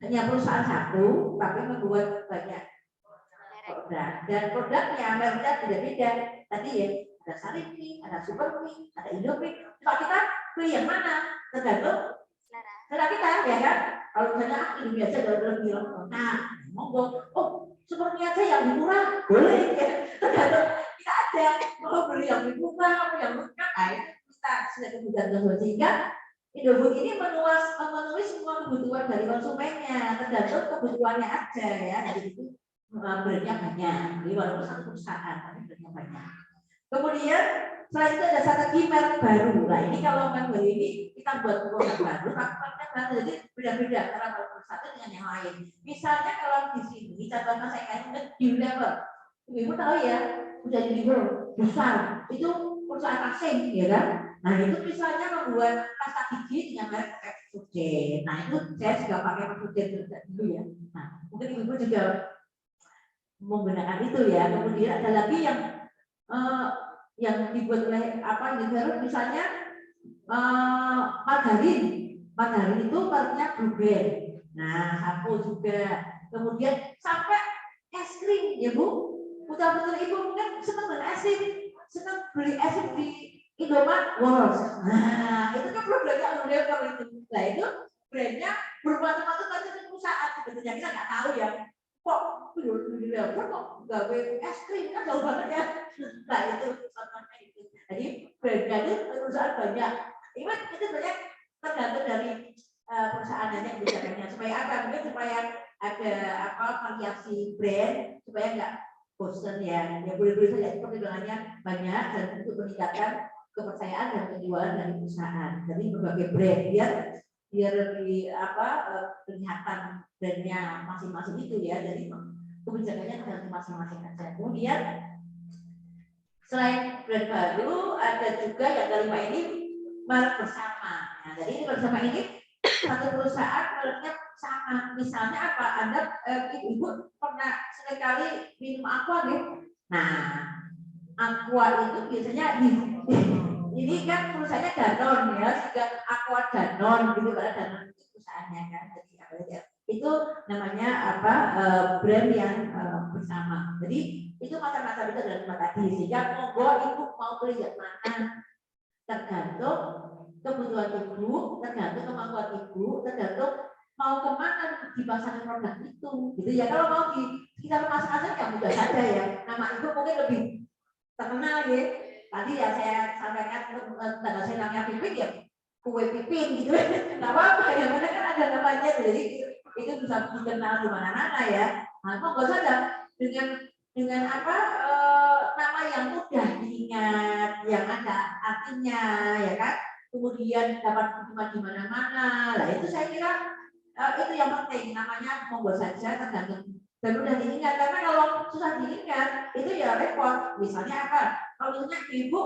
hanya perusahaan satu tapi membuat banyak produk dan produknya mereknya beda-beda. Tadi ya ada Saniti, ada Supermie, ada Indomie. Kalau kita pilih yang mana tergantung selera kita ya kan. Kalau misalnya Indomie aja lebih lengkap. Nah monggo Supermie aja yang murah boleh ya. Tergantung kita aja mau beli yang murah mau yang lengkap. Nah itu kita sudah kebutuhan sehingga Indofood ini memenuhi semua kebutuhan dari konsumennya tergantung kebutuhannya aja ya. Jadi itu brandnya banyak. Jadi walaupun satu perusahaan tapi brandnya banyak. Kemudian selain itu ada strategi merek baru. Nah ini kalau merek baru ini kita buat produk baru, tapi baru jadi beda-beda antara produk satu dengan yang lain. Misalnya kalau di sini contohnya saya kasih Unilever. Ibu tahu ya, udah Unilever besar itu perusahaan asing ya kan. Nah itu misalnya membuat pasta gigi dengan merek Pepsodent. Nah itu saya juga pakai Pepsodent dulu ya. Nah mungkin ibu juga menggunakan itu ya. Kemudian ada lagi yang dibuat oleh Unilever misalnya margarin itu mereknya Blue Band. Nah sampo juga. Kemudian sampai es krim ya Bu. Betul-betul ibu mungkin senang dengan es krim, senang beli es krim di Indomaret Wars. Nah itu kan produknya Unilever itu. Nah itu brandnya bermacam-macam macam perusahaan sebetulnya kita nggak tahu ya. Kok Unilever kok gawe es krim kan jauh banget ya. Nah itu contohnya itu. Jadi brandnya itu perusahaan banyak. Itu banyak tergantung dari perusahaan yang kebijakannya. Supaya apa? Mungkin supaya ada variasi brand supaya nggak bosan ya. Ya boleh-boleh saja pertimbangannya banyak dan untuk meningkatkan kepercayaan dan penjualan dari perusahaan. Jadi berbagai brand biar lebih kelihatan brandnya masing-masing itu ya. Jadi kebijakannya tergantung masing-masing aja. Kemudian selain brand baru ada juga yang kelima ini merek bersama. Nah, jadi ini bersama ini satu perusahaan mereknya sama. Misalnya apa? Anda ibu pernah sekali minum aqua nih. Nah, aqua itu biasanya ini kan perusahaannya Danone ya, juga aqua Danone gitu karena Danone itu perusahaannya kan. Jadi Itu namanya apa? Brand yang bersama. Jadi itu macam-macam itu adalah tema tadi. Sehingga monggo ibu mau beli yang mana tergantung kebutuhan ibu, tergantung kemampuan ibu, tergantung mau kemana dipasang produk itu, gitu ya. Kalau mau di sekitar masing-masing ya mudah saja ya. Nama ibu mungkin lebih terkenal ya. Tadi ya saya sampaikan tanda saya namanya Pipin ya, kue Pipin gitu. Nggak apa-apa ya, karena kan ada namanya, jadi itu bisa dikenal di mana-mana ya. Nah, monggo saja dengan apa nama yang mudah diingat, yang ada artinya ya kan. Kemudian dapat ditemukan di mana-mana. Nah itu saya kira itu yang penting, namanya monggo saja tergantung dan mudah diingat, karena kalau susah diingat itu ya repot. Misalnya apa? Kalau misalnya ibu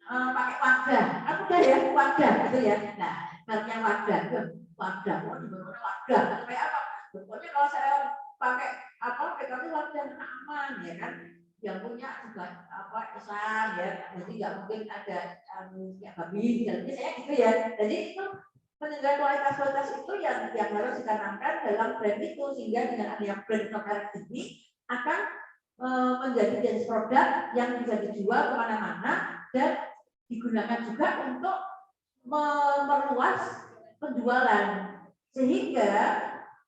pakai wadah, kan udah ya wadah gitu ya. Nah, merknya wadah, oh di mana wadah? Kayak apa? Pokoknya kalau saya pakai apa? PKB wadah aman ya kan. Yang punya juga apa Islam ya, jadi nggak mungkin ada kayak babi, jadi saya gitu ya. Jadi itu penilaian kualitas itu yang harus ditanamkan dalam brand itu, sehingga dengan adanya brand merek ini akan menjadi jenis produk yang bisa dijual kemana-mana dan digunakan juga untuk memperluas penjualan, sehingga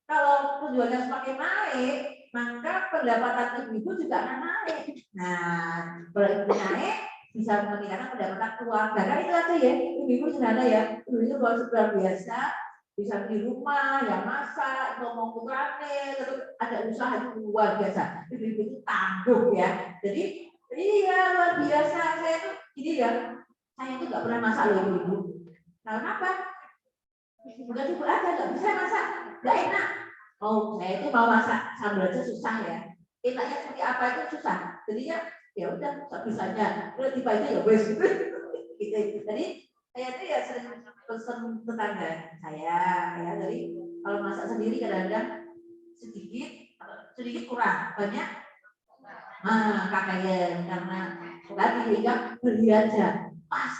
kalau penjualannya semakin naik maka pendapatan ibu-ibu juga akan naik. Nah, kalau naik bisa meningkatkan pendapatan keluarga. Kan itu aja ya, ibu-ibu sederhana ya. Ibu-ibu kalau sudah biasa bisa di rumah, yang masak, ngomong putrane, terus ada usaha itu luar biasa. Ibu-ibu itu tangguh ya. Jadi iya luar biasa. Saya tuh gini ya, saya itu nggak pernah masak loh ibu-ibu. Nah, kenapa? Bukan ibu aja nggak bisa masak, nggak enak. Oh, saya itu mau masak sambal aja susah ya. Enaknya seperti apa itu susah. Jadinya ya udah sebisanya. Kalau tiba-tiba ya wes gitu. Jadi saya itu ya sering pesen tetangga saya ya. Jadi kalau masak sendiri kadang-kadang sedikit kurang, banyak kakaknya karena tadi ya beli aja pas.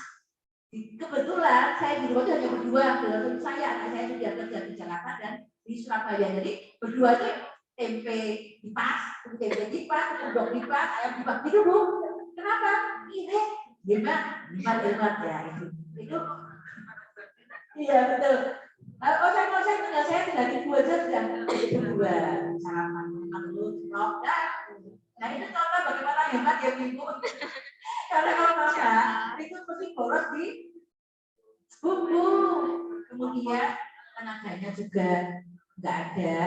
Kebetulan saya di rumah itu hanya berdua dengan saya, anak saya sudah kerja di Jakarta dan di Surabaya. Jadi berdua itu tempe dipas, tempe dipas, udang dipas, ayam dipas gitu Bu. Kenapa? Ini hemat ya itu. Iya betul. Oseng itu nggak, saya tinggal di dua saja, dua sarapan dulu rok. Nah itu contoh bagaimana hemat ya Ibu. Karena kalau masak itu mesti boros di bumbu, kemudian tenaganya juga nggak ada,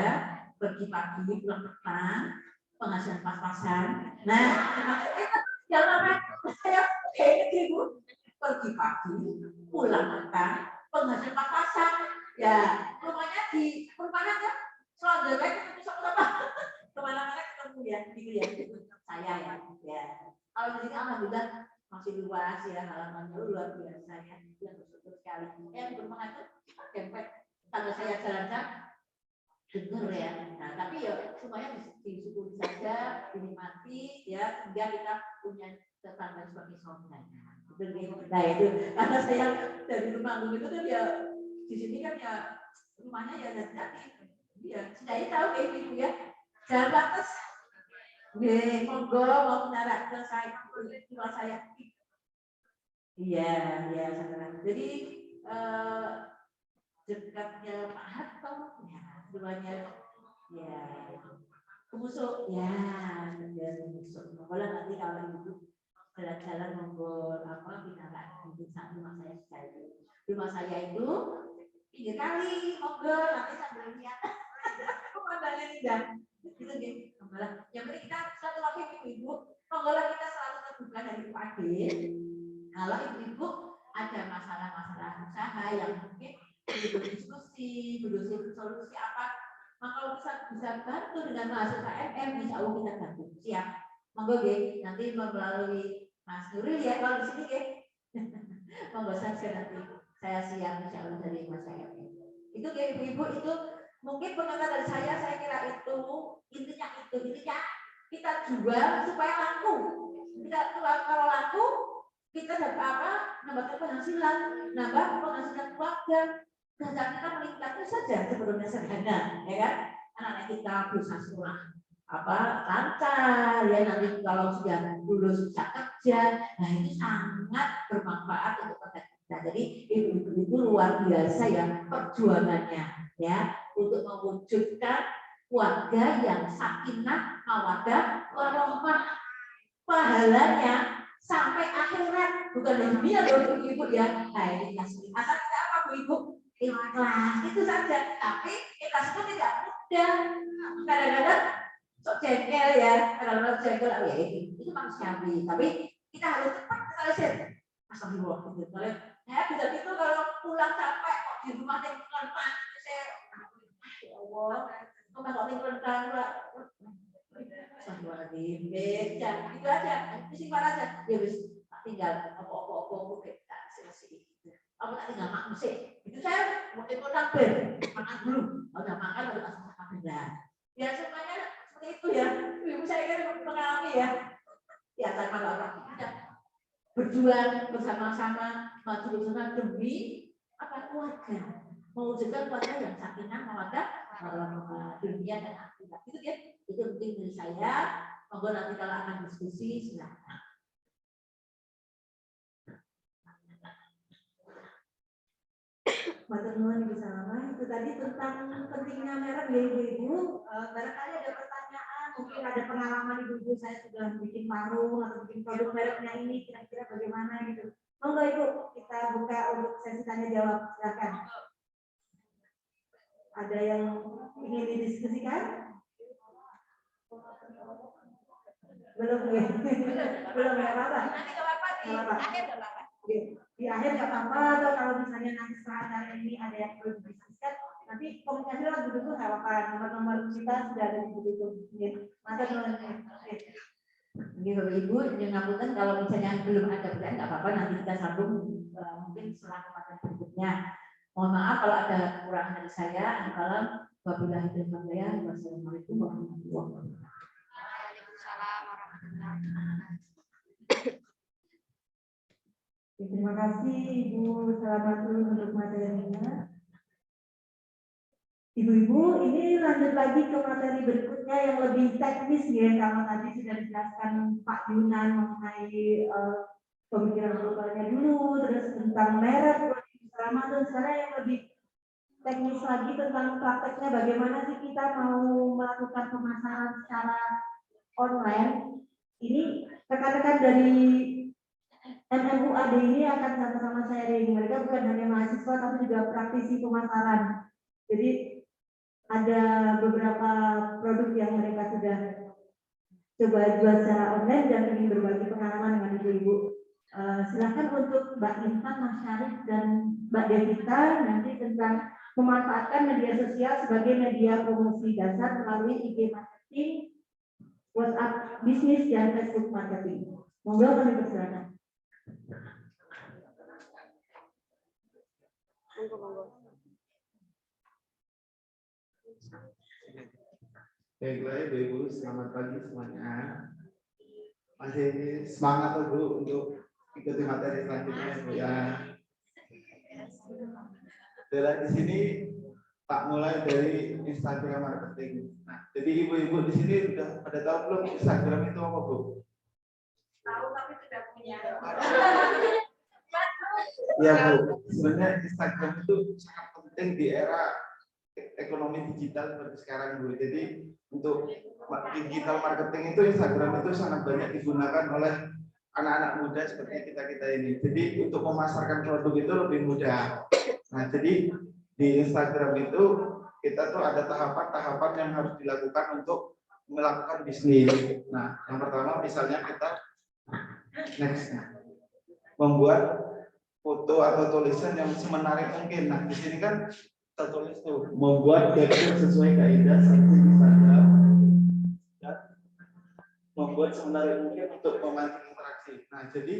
pergi pagi pulang petang, penghasilan pas-pasan. Nah, jangan saya kayak gitu, pergi pagi pulang petang, penghasilan pas-pasan. Ya, rumahnya di perumahan kan, selalu ketemu sama kemana-mana ketemu ya, gitu ya. Saya ya. Kalau di sini alhamdulillah masih luas ya, halamannya luar biasa ya, yang bersyukur sekali. Di rumah itu dempet tangga saya jalan-jalan dengar ya. Nah tapi ya semuanya disyukuri saja, dinikmati ya, sehingga kita punya tetangga sebagai saudara. Nah itu karena saya dari rumah itu kan ya di sini kan ya rumahnya ya jadi ya saya tahu kayak gitu ya, jalan batas. Monggo mau mendarat ke saya, tua saya. Iya, ya saudara. Jadi dekatnya Pak Harto, ya, duanya, ya, pemusuk, ya, pemusuk. Kalau nanti kalau ibu jalan-jalan monggo apa mendarat di rumah saya sekali. Rumah saya itu pinggir kali, monggo nanti sambil lihat pemandangan indah. Itu gitu. Yang penting kita satu lagi ibu-ibu, monggolah kita selalu terbuka dari pagi. Kalau ibu-ibu ada masalah-masalah usaha yang mungkin berdiskusi solusi apa, maka kalau bisa bantu dengan mahasiswa MM, insya Allah kita bantu. Siap, monggo nanti melalui Mas Nuril ya kalau di sini monggo saja nanti saya siap insya Allah dari Mas MM. Itu ibu-ibu itu. Mungkin pendapat dari saya kira itu intinya kita jual supaya laku. Kalau laku kita dapat apa? Nambah penghasilan keluarga. dasar kita meningkatnya saja sebelumnya sederhana, ya kan? Anak-anak kita bisa sekolah lancar, ya nanti kalau sudah lulus bisa kerja, nah itu sangat bermanfaat untuk mereka. Jadi ibu-ibu itu luar biasa ya perjuangannya, ya untuk mewujudkan keluarga yang sakinah, mawaddah, warahmah, pahalanya sampai akhirat, bukan di dunia loh ibu ya. Nah ini kasih asal kita apa bu ibu? Ikhlas itu saja, tapi ikhlas itu tidak mudah. Kadang-kadang sok jengkel ya, kadang-kadang jengkel ya itu manusiawi, tapi kita harus cepat selesai. Astagfirullah gitu. Saya bisa gitu kalau pulang capek kok di rumah tinggal saya, ya Allah, kok kalau tinggal Astagfirullahaladzim, beca, itu aja, disimpan aja, ya wis tinggal apa-apa kita selesai. Aku tak tinggal makan sih, itu saya mau ikut takbir, makan dulu, udah makan baru langsung makan benda. Ya semuanya seperti itu ya, ibu saya kan mengalami ya, ya tanpa orang kita berjuang bersama-sama, maju bersama demi apa keluarga, mewujudkan keluarga yang sakinah, mawaddah, warahmah, dunia dan akhirat. Itu ya. Itu penting dari saya. Monggo nanti kalau akan diskusi silakan. Matur nuwun Ibu Salama. Itu tadi tentang pentingnya merek ya ibu-ibu. Barangkali ada pertanyaan, mungkin ada pengalaman ibu-ibu saya sudah bikin warung atau bikin produk mereknya ini kira-kira bagaimana gitu. Monggo Ibu, kita buka untuk sesi tanya jawab. Silakan. Ada yang ingin didiskusikan? Belum ya? Belum ya apa-apa. Nanti ke Bapak di akhir ke Bapak. Di akhir nggak apa-apa, atau kalau misalnya nanti setelah acara ini ada yang perlu didiskusikan, nanti komunikasi lah begitu nggak apa-apa. Nomor-nomor kita sudah ada di begitu. Masa nuwun. Ini Bapak Ibu, yang ngapunten kalau misalnya belum ada pertanyaan nggak apa-apa, nanti kita sambung mungkin setelah kesempatan berikutnya. Mohon maaf kalau ada kekurangan dari saya. Wabillahi taufiq wal hidayah. Wassalamualaikum warahmatullahi wabarakatuh. Waalaikumsalam warahmatullahi Terima kasih Ibu Selamat dulu untuk materinya. Ibu-ibu, ini lanjut lagi ke materi berikutnya yang lebih teknis ya. Kalau tadi sudah dijelaskan Pak Yunan mengenai pemikiran globalnya dulu, terus tentang merek, selama dan sekarang yang lebih teknis lagi tentang prakteknya bagaimana sih kita mau melakukan pemasaran secara online. Ini rekan-rekan dari MMUAD ini akan sama-sama sharing. Mereka bukan hanya mahasiswa tapi juga praktisi pemasaran. Jadi ada beberapa produk yang mereka sudah coba jual secara online dan ingin berbagi pengalaman dengan ibu-ibu. Silakan untuk Mbak Intan, Mas Syarif, dan Mbak Devita nanti tentang memanfaatkan media sosial sebagai media promosi dasar melalui IG marketing, WhatsApp bisnis, dan Facebook marketing. Monggo kami persilakan. Baiklah Ibu, selamat pagi semuanya. Masih semangat Bu untuk ikuti materi selanjutnya Bu ya. Di sini tak mulai dari Instagram marketing. Nah, jadi ibu-ibu di sini sudah pada tahu belum Instagram itu apa Bu? Tahu tapi tidak punya. Ya Bu, sebenarnya Instagram itu sangat penting di era ekonomi digital seperti sekarang Bu. Jadi untuk digital marketing itu Instagram itu sangat banyak digunakan oleh anak-anak muda seperti kita ini. Jadi untuk memasarkan produk itu lebih mudah. Nah, jadi di Instagram itu kita tuh ada tahapan-tahapan yang harus dilakukan untuk melakukan bisnis. Nah, yang pertama misalnya kita membuat foto atau tulisan yang semenarik mungkin. Nah, di sini kan tertulis tuh membuat caption sesuai kaidah seperti Instagram dan membuat semenarik mungkin untuk memancing interaksi. Nah, jadi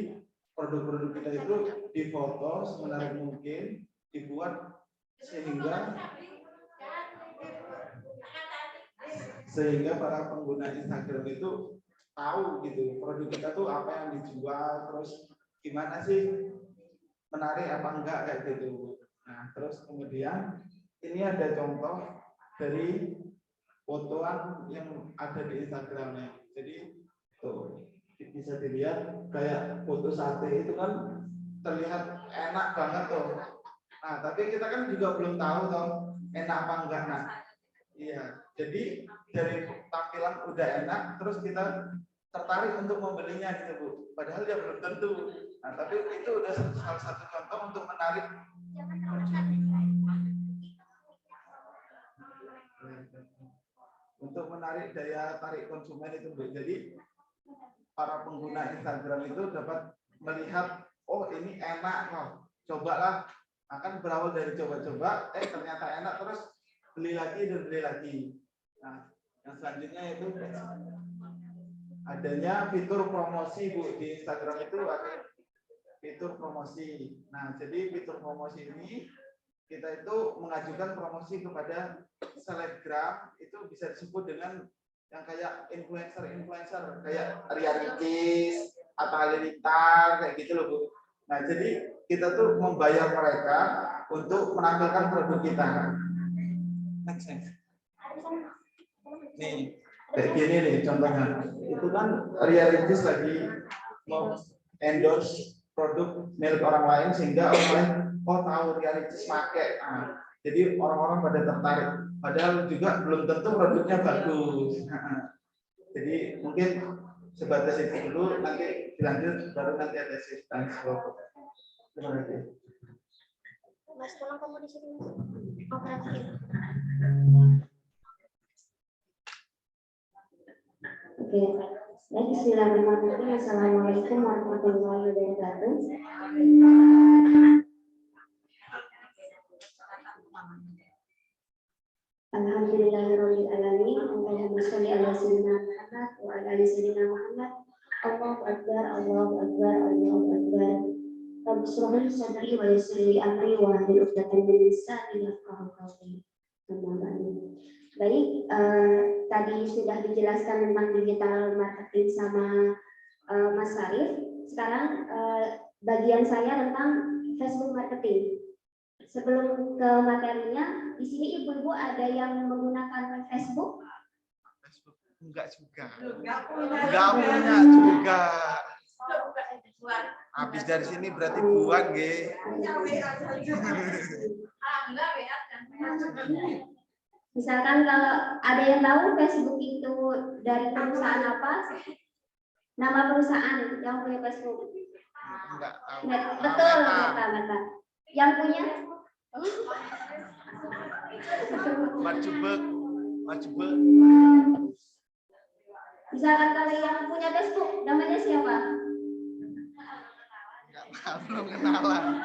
produk-produk kita itu difoto semenarik mungkin, dibuat sehingga para pengguna Instagram itu tahu gitu produk kita tuh apa yang dijual, terus gimana sih, menarik apa enggak kayak gitu. Nah, terus kemudian ini ada contoh dari fotoan yang ada di Instagramnya. Jadi tuh bisa dilihat kayak foto sate itu kan terlihat enak banget tuh. Nah, tapi kita kan juga belum tahu toh enak apa enggak. Nah, iya. Jadi dari tampilan udah enak, terus kita tertarik untuk membelinya gitu Bu. Padahal ya belum tentu. Nah, tapi itu udah salah satu contoh untuk menarik. Untuk menarik daya tarik konsumen itu Bu. Jadi para pengguna Instagram itu dapat melihat, oh ini enak loh, cobalah. Akan berawal dari coba-coba, ternyata enak, terus beli lagi dan beli lagi. Nah, yang selanjutnya itu adanya fitur promosi Bu. Di Instagram itu ada fitur promosi. Nah, jadi fitur promosi ini kita itu mengajukan promosi kepada selebgram, itu bisa disebut dengan yang kayak influencer kayak Ria Ricis atau Halilintar kayak gitu loh Bu. Nah, jadi kita tuh membayar mereka untuk menampilkan produk kita. Next. Nih, kayak gini nih contohnya. Itu kan Ria Ricis lagi mau endorse produk milik orang lain sehingga orang lain tahu Ria Ricis pakai. Nah, jadi orang-orang pada tertarik. Padahal juga belum tentu produknya bagus. Jadi mungkin sebatas itu dulu, nanti dilanjut baru nanti ada tanya jawab. Terima kasih. Mas, tolong kamu di sini Mas. Operasiin. Oke. Baik, bismillahirrahmanirrahim. Assalamualaikum warahmatullahi wabarakatuh. Alhamdulillahirabbil alamin. Allahumma shalli ala sayyidina Muhammad wa ala ali sayyidina Muhammad. Allahu akbar, Allahu akbar, Allahu akbar. Rabbi shrah li sadri wa yassir li amri wa hlul 'uqdatam min lisani yafqahu qawli. Baik, tadi sudah dijelaskan tentang digital marketing sama Mas Sarif. Sekarang bagian saya tentang Facebook marketing. Sebelum ke materinya, di sini ibu-ibu ada yang menggunakan Facebook? Facebook enggak juga. Enggak punya juga. Habis dari sini berarti buat nggih. Misalkan kalau ada yang tahu Facebook itu dari perusahaan apa? Nama perusahaan yang punya Facebook? Enggak tahu. Betul, Meta. Yang punya? Marjubek. Misalkan kalau yang punya Facebook, namanya siapa? Enggak tahu, belum kenalan.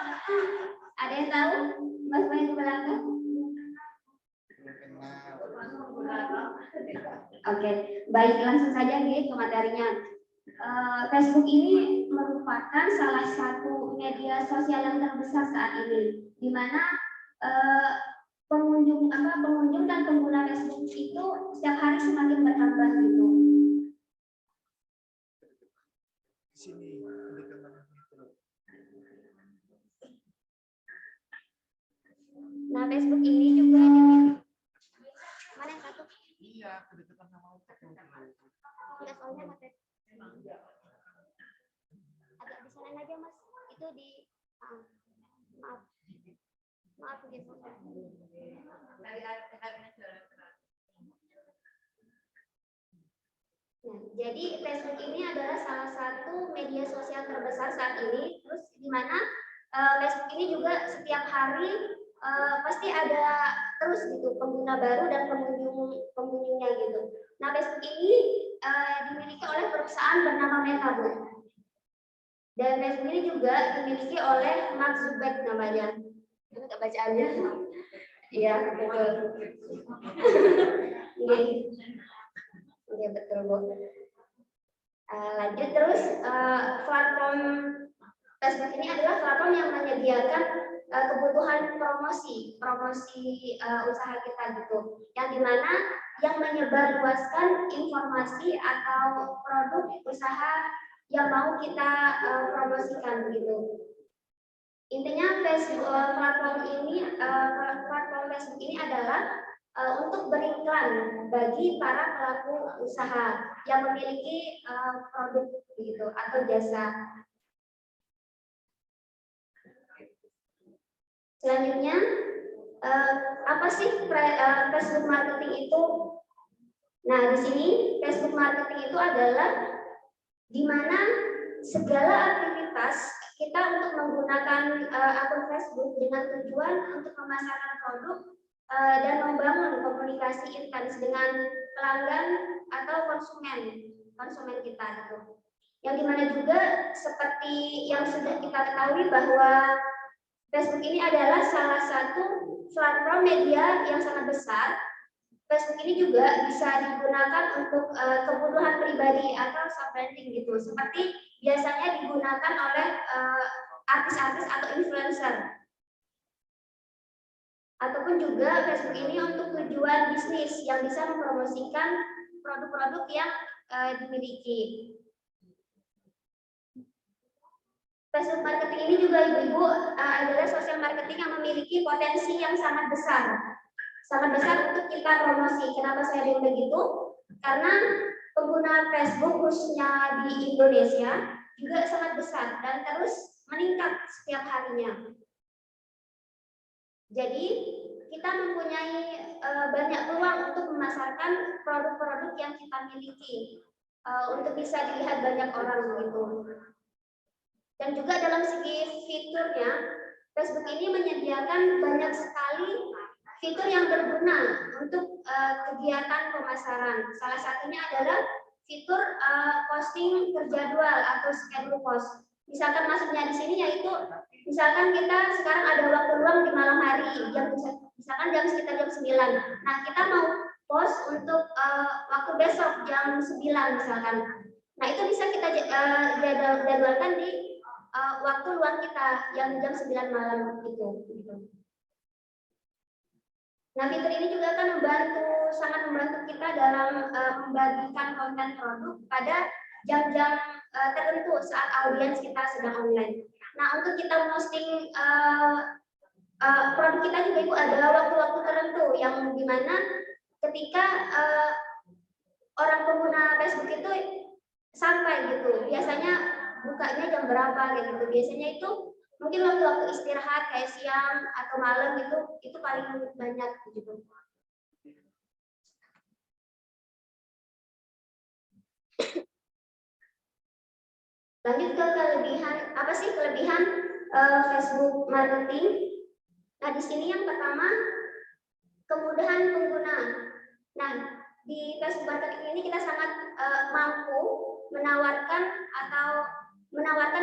Ada yang tahu? Mas main ke belakang? Oke, baik, langsung saja nih ke materinya. Facebook ini merupakan salah satu media sosial yang terbesar saat ini, di mana pengunjung dan pengguna Facebook itu setiap hari semakin bertambah gitu. Sini. Nah, Facebook ini juga dimiliki. Mana yang satu? Iya, kedekatan sama otak. Enggak, soalnya materi. Agak di sana aja Mas. Itu di maaf gitu. Nah, jadi Facebook ini adalah salah satu media sosial terbesar saat ini. Terus di mana Facebook ini juga setiap hari pasti ada terus gitu pengguna baru dan pengunjungnya gitu. Nah, Facebook ini dimiliki oleh perusahaan bernama Meta, Bu. Dan Facebook ini juga dimiliki oleh Mark Zuckerberg namanya. Itu enggak bacaannya. Iya, betul. Iya, betul, Bu. Lanjut terus, platform Facebook ini adalah platform yang menyediakan kebutuhan promosi usaha kita gitu, yang dimana yang menyebarluaskan informasi atau produk usaha yang mau kita promosikan gitu. Intinya platform Facebook ini adalah untuk beriklan bagi para pelaku usaha yang memiliki produk gitu atau jasa. Selanjutnya, apa sih Facebook marketing itu? Nah, di sini Facebook marketing itu adalah di mana segala aktivitas kita untuk menggunakan akun Facebook dengan tujuan untuk memasarkan produk dan membangun komunikasi intens dengan pelanggan atau konsumen kita gitu. Yang dimana juga seperti yang sudah kita ketahui bahwa Facebook ini adalah salah satu platform media yang sangat besar. Facebook ini juga bisa digunakan untuk kebutuhan pribadi atau self-branding gitu, seperti biasanya digunakan oleh artis-artis atau influencer. Ataupun juga Facebook ini untuk tujuan bisnis yang bisa mempromosikan produk-produk yang dimiliki. Facebook marketing ini juga ibu-ibu adalah sosial marketing yang memiliki potensi yang sangat besar untuk kita promosi. Kenapa saya bilang begitu? Karena pengguna Facebook khususnya di Indonesia juga sangat besar dan terus meningkat setiap harinya. Jadi kita mempunyai banyak peluang untuk memasarkan produk-produk yang kita miliki untuk bisa dilihat banyak orang begitu. Dan juga dalam segi fiturnya, Facebook ini menyediakan banyak sekali fitur yang berguna untuk kegiatan pemasaran. Salah satunya adalah fitur posting terjadwal atau schedule post. Misalkan maksudnya di sini yaitu misalkan kita sekarang ada waktu luang di malam hari, misalkan jam sekitar jam 9. Nah, kita mau post untuk waktu besok jam 9 misalkan. Nah, itu bisa kita jadwalkan di waktu luang kita yang jam 9 malam itu. Nah, fitur ini juga akan sangat membantu kita dalam membagikan konten produk pada jam-jam tertentu saat audiens kita sedang online. Nah, untuk kita posting produk kita juga Ibu ada waktu-waktu tertentu yang dimana ketika orang pengguna Facebook itu sampai gitu, biasanya bukanya jam berapa gitu. Biasanya itu mungkin waktu-waktu istirahat kayak siang atau malam itu paling banyak gitu. Lanjut ke kelebihan, apa sih kelebihan Facebook marketing? Nah, di sini yang pertama kemudahan pengguna. Nah, di Facebook marketing ini kita sangat mampu menawarkan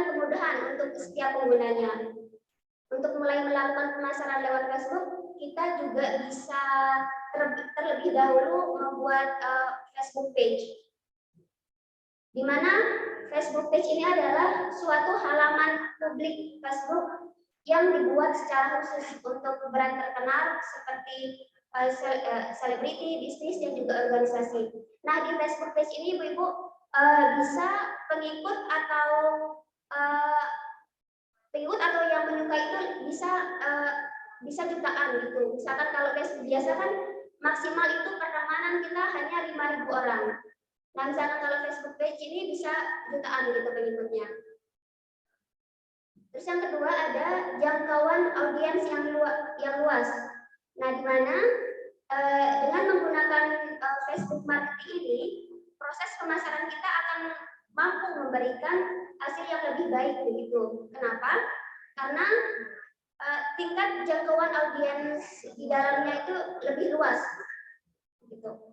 kemudahan untuk setiap penggunanya. Untuk mulai melakukan pemasaran lewat Facebook, kita juga bisa terlebih dahulu membuat Facebook page. Di mana Facebook page ini adalah suatu halaman publik Facebook yang dibuat secara khusus untuk brand terkenal seperti selebriti, bisnis, dan juga organisasi. Nah, di Facebook page ini Ibu-Ibu bisa pengikut atau yang menyukai itu bisa jutaan gitu. Misalkan kalau Facebook biasa kan maksimal itu pertemanan kita hanya 5.000 orang. Nah, misalkan kalau Facebook page ini bisa jutaan gitu pengikutnya. Terus yang kedua ada jangkauan audiens yang luas. Nah, di mana dengan menggunakan Facebook marketing ini, proses pemasaran kita akan mampu memberikan hasil yang lebih baik begitu. Kenapa? Karena tingkat jangkauan audiens di dalamnya itu lebih luas. Gitu.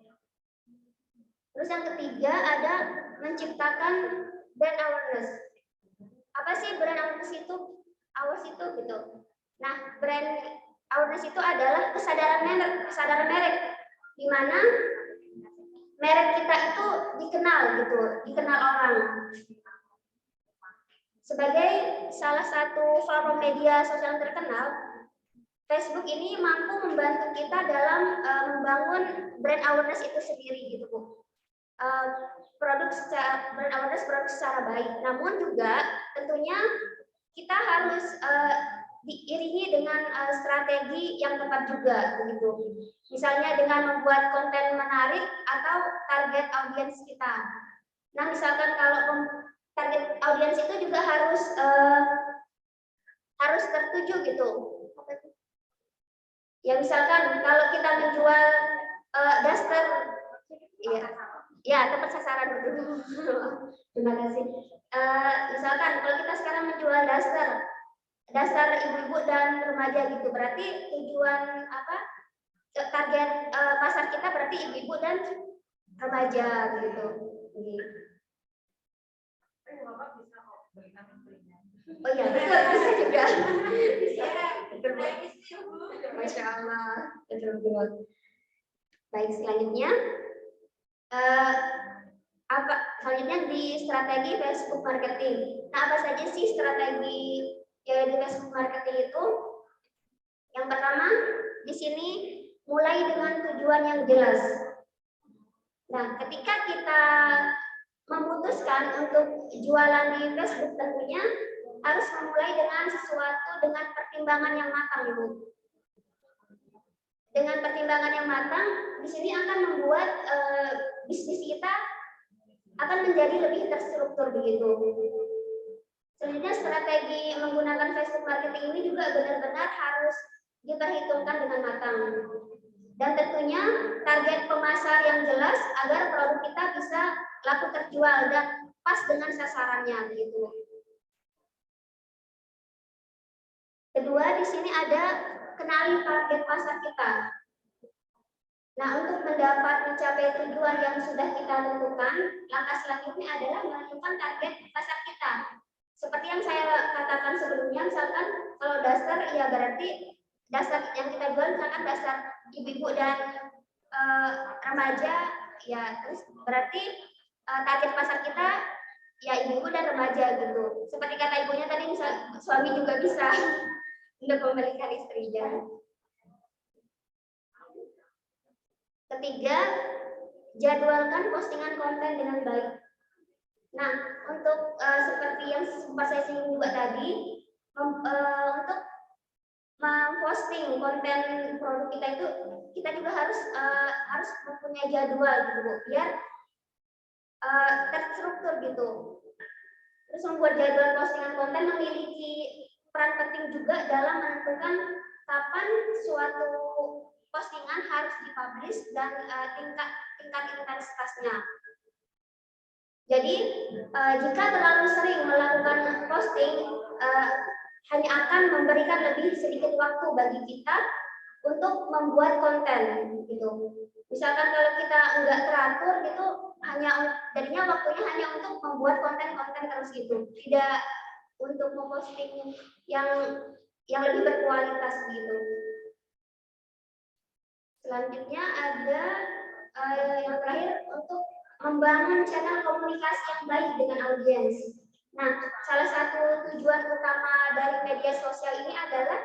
Terus yang ketiga ada menciptakan brand awareness. Apa sih brand awareness itu? Awas itu gitu. Nah, brand awareness itu adalah kesadaran merek, di mana merek kita itu dikenal orang. Sebagai salah satu platform media sosial terkenal, Facebook ini mampu membantu kita dalam membangun brand awareness itu sendiri gitu Bu. Brand awareness produk secara baik. Namun juga tentunya kita harus diiringi dengan strategi yang tepat juga begitu. Misalnya dengan membuat konten menarik atau target audiens kita. Nah, misalkan kalau target audiens itu juga harus tertuju gitu. Ya misalkan kalau kita menjual daster, ya tepat sasaran betul. Terima kasih. Misalkan kalau kita sekarang menjual daster ibu-ibu dan remaja gitu, berarti tujuan target pasar kita berarti ibu-ibu dan remaja gitu. Oh iya, bisa juga. Bisa. Masya Allah. Betul. Baik, selanjutnya selanjutnya di strategi Facebook marketing. Nah, apa saja sih strategi di Facebook marketing itu? Yang pertama, di sini mulai dengan tujuan yang jelas. Nah, ketika kita memutuskan untuk jualan di Facebook, tentunya harus memulai dengan sesuatu dengan pertimbangan yang matang, Ibu. Dengan pertimbangan yang matang, di sini akan membuat bisnis kita akan menjadi lebih terstruktur begitu. Selanjutnya strategi menggunakan Facebook marketing ini juga benar-benar harus diperhitungkan dengan matang. Dan tentunya target pemasar yang jelas agar produk kita bisa laku terjual dan pas dengan sasarannya begitu. Kedua, di sini ada kenali target pasar kita. Nah, untuk mencapai tujuan yang sudah kita tentukan, langkah selanjutnya adalah menentukan target pasar kita. Seperti yang saya katakan sebelumnya, misalkan kalau daster, ya berarti daster yang kita jual misalkan daster ibu-ibu dan remaja, ya terus berarti target pasar kita ya ibu-ibu dan remaja gitu. Seperti kata ibunya tadi, misal suami juga bisa untuk membelikan istrinya. Ketiga, jadwalkan postingan konten dengan baik. Nah, untuk seperti yang sempat saya singgung juga tadi, untuk memposting konten produk kita itu, kita juga harus mempunyai jadwal gitu, Bu, biar terstruktur gitu. Terus membuat jadwal postingan konten memiliki peran penting juga dalam menentukan kapan suatu postingan harus dipublish dan tingkat intensitasnya. Jadi jika terlalu sering melakukan posting, hanya akan memberikan lebih sedikit waktu bagi kita untuk membuat konten gitu. Misalkan kalau kita enggak teratur gitu, jadinya waktunya hanya untuk membuat konten-konten terus gitu, tidak untuk memposting yang lebih berkualitas gitu. Selanjutnya ada yang terakhir, untuk membangun channel komunikasi yang baik dengan audiens. Nah, salah satu tujuan utama dari media sosial ini adalah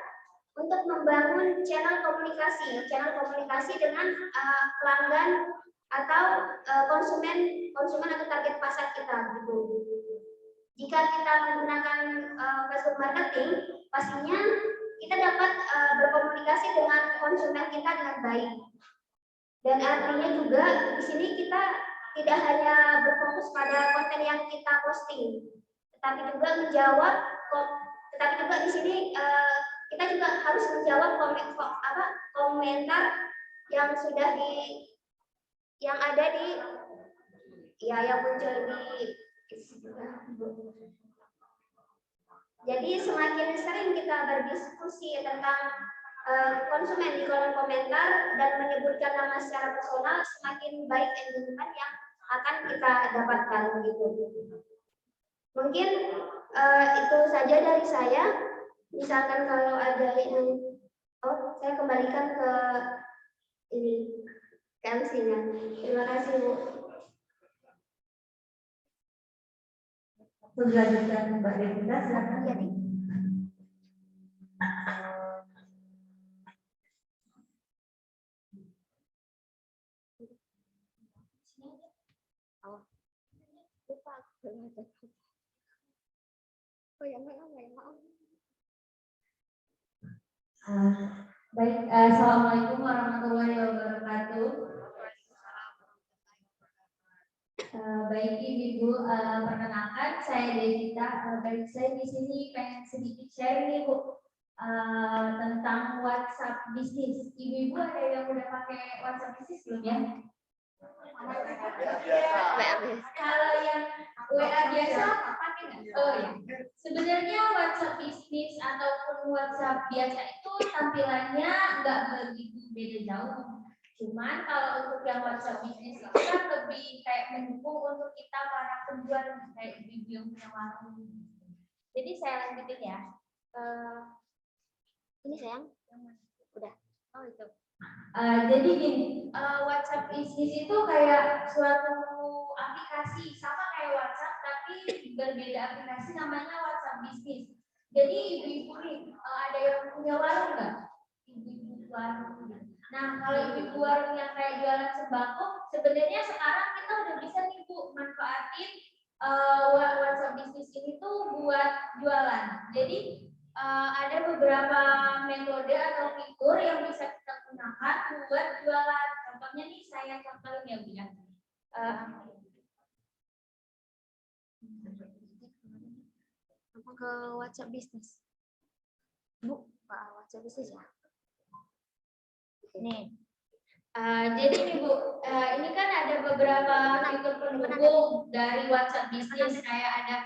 untuk membangun channel komunikasi dengan pelanggan atau konsumen atau target pasar kita gitu. Jika kita menggunakan Facebook marketing, pastinya kita dapat berkomunikasi dengan konsumen kita dengan baik. Dan artinya juga di sini kita tidak hanya berfokus pada konten yang kita posting, tetapi juga di sini kita juga harus menjawab komentar yang yang muncul di. Jadi semakin sering kita berdiskusi tentang konsumen di kolom komentar dan menyebutkan nama secara personal, semakin baik engagement yang akan kita dapatkan begitu. Mungkin itu saja dari saya. Misalkan kalau ada yang saya kembalikan ke MC-nya. Terima kasih, Bu. Selanjutnya Mbak Devita, silakan. Jadi. Lupa. Oh ya, maaf. Baik, Assalamualaikum warahmatullahi wabarakatuh. Baik Ibu, perkenalkan saya Devita. Baik, saya di sini pengen sedikit share nih Bu tentang WhatsApp bisnis. Ibu ada yang udah pakai WhatsApp bisnis belum ya? Kalau yang WA biasa pakai nggak? Oh ya. Sebenarnya WhatsApp bisnis ataupun WhatsApp biasa itu tampilannya nggak begitu beda jauh. Cuman kalau untuk yang WhatsApp bisnis itu kan lebih kayak mendukung untuk kita para penjual kayak ibu yang punya warung. Jadi saya lanjutin ya. Ini sayang, udah. Oh itu. Jadi gini, WhatsApp bisnis itu kayak suatu aplikasi sama kayak WhatsApp tapi berbeda aplikasi namanya WhatsApp bisnis. Jadi ibu-ibu nih ada yang punya warung nggak? Ibu-ibu warung. Nah kalau ibu-ibu warung yang kayak jualan sembako, sebenarnya sekarang kita udah bisa nih Bu manfaatin WhatsApp bisnis ini tuh buat jualan. Jadi ada beberapa metode atau fitur yang bisa kita gunakan buat jualan. Contohnya nih saya contohin ya Bu ya. Ke WhatsApp bisnis. Bu, WhatsApp bisnis ya. Nih. Jadi nih Bu, ini kan ada beberapa fitur pendukung dari WhatsApp bisnis. Kayak ada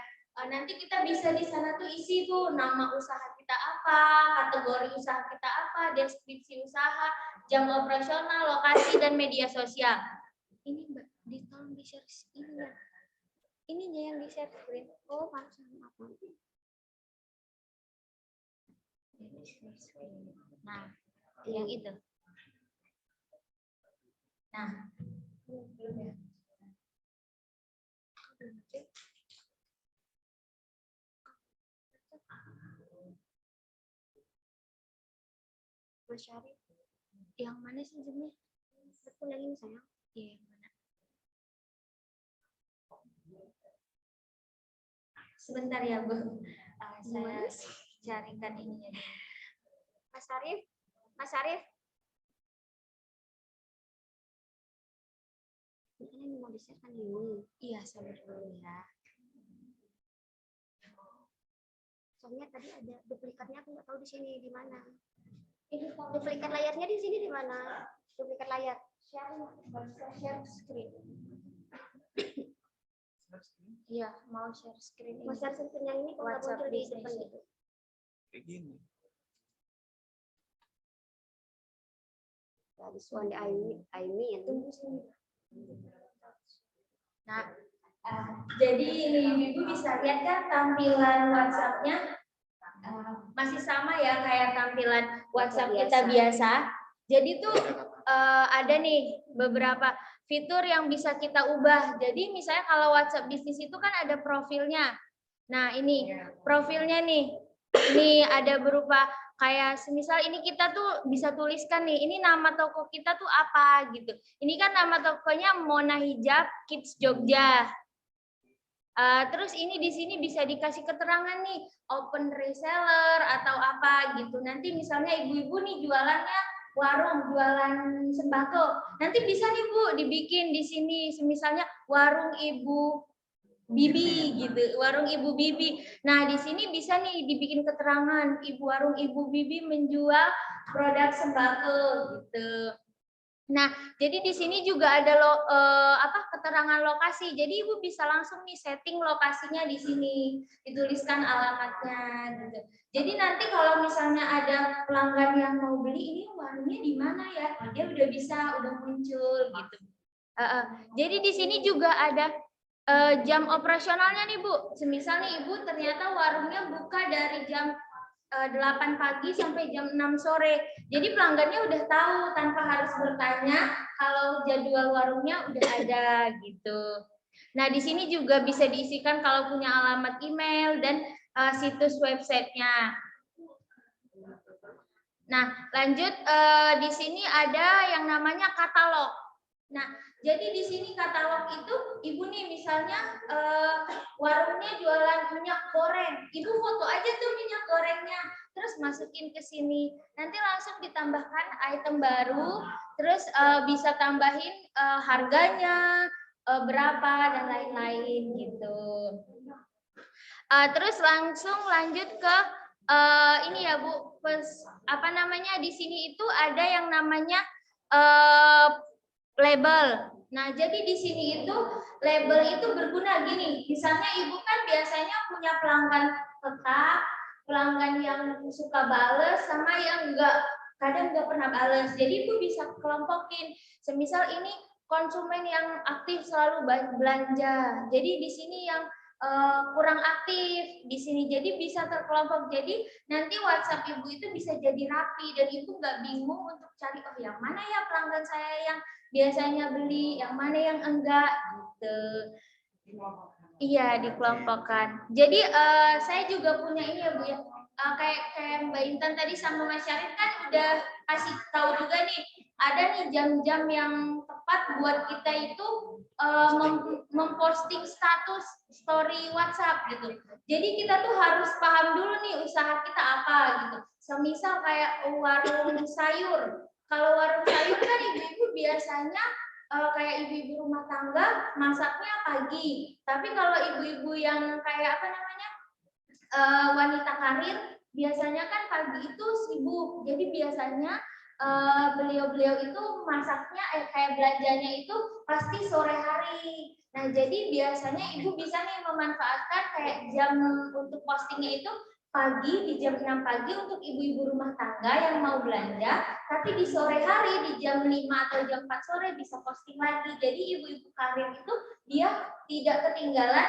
nanti kita bisa di sana tuh isi tuh nama usaha kita apa, kategori usaha kita apa, deskripsi usaha, jam operasional, lokasi dan media sosial. Ini Mbak, tolong di share ini ya. Ininya yang di share screen. Oh, maaf. Nah, yang itu. Nah, Mas Syarif, yang mana sih jamnya? Aku yang ini sayang. Iya, yang mana? Sebentar ya Bu, saya carikan ininya. Mas Syarif, Mas Syarif. Ini mau di-share kan ini. Iya, sabar dulu ya. Soalnya tadi ada duplikatnya, aku nggak tahu di sini di mana. Ini duplikat layarnya di sini di mana? Duplikat layar. Share screen. Iya, mau share screen. Mau share screen yang ini kok nggak muncul di depan gitu. Kayak gini. This one I mean. Nah, jadi ini Ibu bisa lihat kan tampilan WhatsApp-nya masih sama ya kayak tampilan WhatsApp kita biasa. Jadi tuh ada nih beberapa fitur yang bisa kita ubah. Jadi misalnya kalau WhatsApp bisnis itu kan ada profilnya. Nah ini profilnya nih. Ini ada berupa kayak semisal ini kita tuh bisa tuliskan nih, ini nama toko kita tuh apa gitu. Ini kan nama tokonya Mona Hijab Kids Jogja. Terus ini di sini bisa dikasih keterangan nih, open reseller atau apa gitu. Nanti misalnya ibu-ibu nih jualannya warung, jualan sembako. Nanti bisa nih Bu dibikin di sini, misalnya warung Ibu Bibi gitu, warung Ibu Bibi. Nah, di sini bisa nih dibikin keterangan, warung Ibu Bibi menjual produk sembako gitu. Nah, jadi di sini juga ada keterangan lokasi. Jadi Ibu bisa langsung nih setting lokasinya di sini, dituliskan alamatnya gitu. Jadi nanti kalau misalnya ada pelanggan yang mau beli, ini warungnya di mana ya? Dia udah bisa, udah muncul gitu. Jadi di sini juga ada jam operasionalnya nih Bu. Semisal nih Ibu ternyata warungnya buka dari jam 8 pagi sampai jam 6 sore. Jadi pelanggannya udah tahu tanpa harus bertanya kalau jadwal warungnya udah ada gitu. Nah, di sini juga bisa diisikan kalau punya alamat email dan situs websitenya. Nah, lanjut di sini ada yang namanya katalog. Nah, jadi di sini katalog itu ibu nih misalnya warungnya jualan minyak goreng, ibu foto aja tuh minyak gorengnya, terus masukin ke sini, nanti langsung ditambahkan item baru, terus bisa tambahin harganya berapa dan lain-lain gitu. Terus langsung lanjut ke ini ya Bu, apa namanya di sini itu ada yang namanya label. Nah, jadi di sini itu label itu berguna gini. Misalnya ibu kan biasanya punya pelanggan tetap, pelanggan yang suka bales sama yang kadang nggak pernah bales. Jadi ibu bisa kelompokin. Semisal ini konsumen yang aktif selalu belanja. Jadi di sini yang kurang aktif di sini, jadi bisa terkelompok. Jadi nanti WhatsApp ibu itu bisa jadi rapi dan ibu nggak bingung untuk cari yang mana ya pelanggan saya yang biasanya beli, yang mana yang enggak gitu. Iya, dikelompokkan. Jadi saya juga punya ini ya Bu ya. Kayak Mbak Intan tadi sama Mas Syarif kan udah kasih tahu juga nih, ada nih jam-jam yang tepat buat kita itu memposting status story WhatsApp gitu. Jadi kita tuh harus paham dulu nih usaha kita apa gitu. Semisal kayak warung sayur. Kalau warung sayur kan ibu-ibu biasanya kayak ibu-ibu rumah tangga masaknya pagi. Tapi kalau ibu-ibu yang kayak apa namanya wanita karir, biasanya kan pagi itu sibuk. Jadi biasanya beliau-beliau itu masaknya kayak belanjanya itu pasti sore hari. Nah, jadi biasanya ibu bisa nih memanfaatkan kayak jam untuk postingnya itu pagi di jam 6 pagi untuk ibu-ibu rumah tangga yang mau belanja, tapi di sore hari di jam 5 atau jam 4 sore bisa posting lagi. Jadi ibu-ibu karir itu dia tidak ketinggalan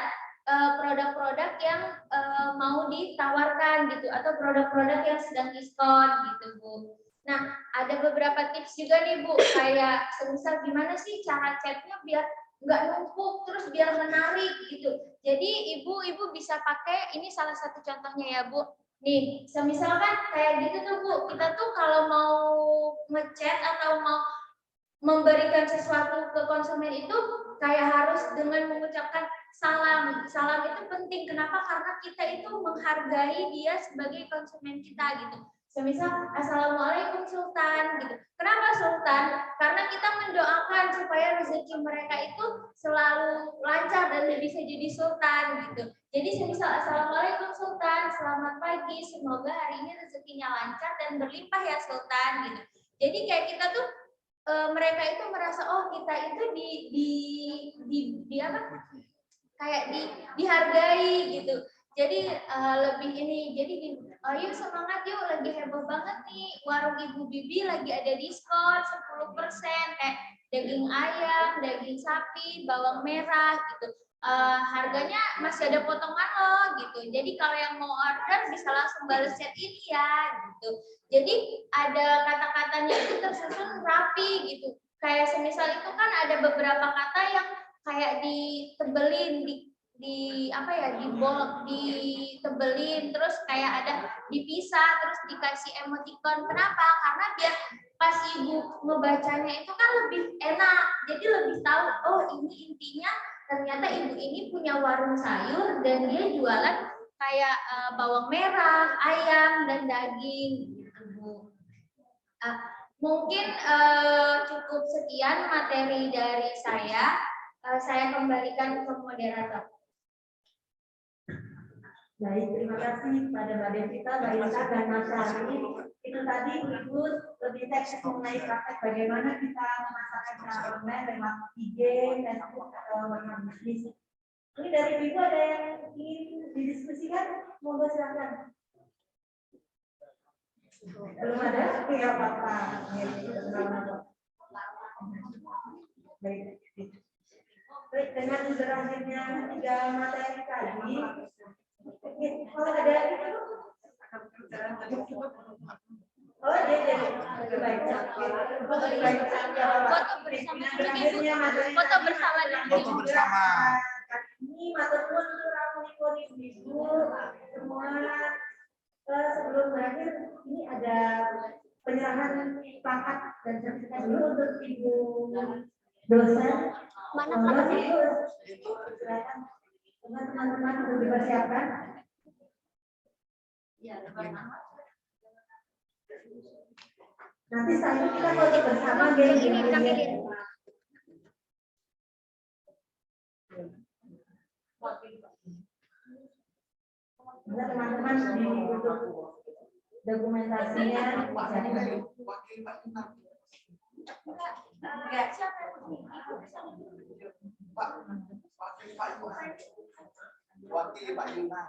produk-produk yang mau ditawarkan gitu, atau produk-produk yang sedang diskon gitu Bu. Nah, ada beberapa tips juga nih Bu, kayak semisal gimana sih cara chatnya biar nggak numpuk, terus biar menarik gitu. Jadi ibu bisa pakai, ini salah satu contohnya ya Bu. Nih, semisal kan kayak gitu tuh Bu, kita tuh kalau mau ngechat atau mau memberikan sesuatu ke konsumen itu kayak harus dengan mengucapkan salam. Salam itu penting. Kenapa? Karena kita itu menghargai dia sebagai konsumen kita gitu. Semisal Assalamualaikum Sultan gitu. Kenapa Sultan? Karena kita mendoakan supaya rezeki mereka itu selalu lancar dan bisa jadi sultan gitu. Jadi semisal Assalamualaikum Sultan, selamat pagi, semoga hari ini rezekinya lancar dan berlimpah ya Sultan gitu. Jadi kayak kita tuh mereka itu merasa oh kita itu di apa kayak dihargai gitu. Jadi lebih ini, jadi yuk semangat yuk, lagi heboh banget nih warung Ibu Bibi lagi ada diskon 10% kayak daging ayam, daging sapi, bawang merah gitu. Harganya masih ada potongan loh gitu. Jadi kalau yang mau order bisa langsung balas chat ini ya gitu. Jadi ada kata-katanya itu tersusun rapi gitu. Kayak semisal itu kan ada beberapa kata yang kayak ditebelin, di apa ya, ditebelin, terus kayak ada dipisah, terus dikasih emoticon. Kenapa? Karena biar pas ibu ngebacanya itu kan lebih enak. Jadi lebih tahu oh ini intinya ternyata ibu ini punya warung sayur dan dia jualan kayak bawang merah, ayam dan daging. Mungkin cukup sekian materi dari saya. Saya kembalikan ke moderator. Baik, terima kasih kepada Mbak Devita, Mbak Intan, dan Mas Syarif. Itu tadi Ibu lebih teknis mengenai praktek bagaimana kita memasarkan secara online lewat IG, Facebook, atau lewat bisnis. Ini dari Ibu ada yang ingin didiskusikan? Monggo silakan. Belum ada? Oke, apa-apa. Baik, dengan berakhirnya 3 materi tadi, kalau ada oh jadi baik. Foto bersama ini maturnuun surah ibu semua. Sebelum berakhir ini ada penyerahan pangkat dan sertifikat dulu untuk Ibu dosen, Mana Mas, Pak? itu silakan. Teman-teman untuk dipersiapkan. Nanti setelah itu kita foto bersama Ini ditampilin. Bisa teman-teman untuk dokumentasinya. Wakil Pak Yuna.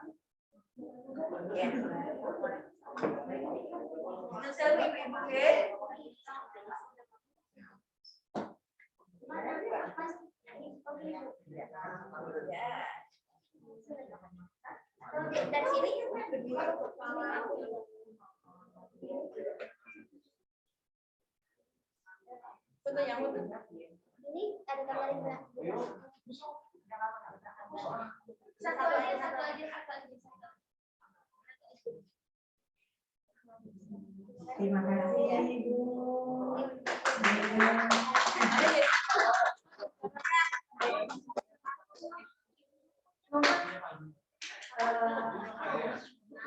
Dari sini foto yang ini ada gambar enggak? Satu aja. Terima kasih Ibu.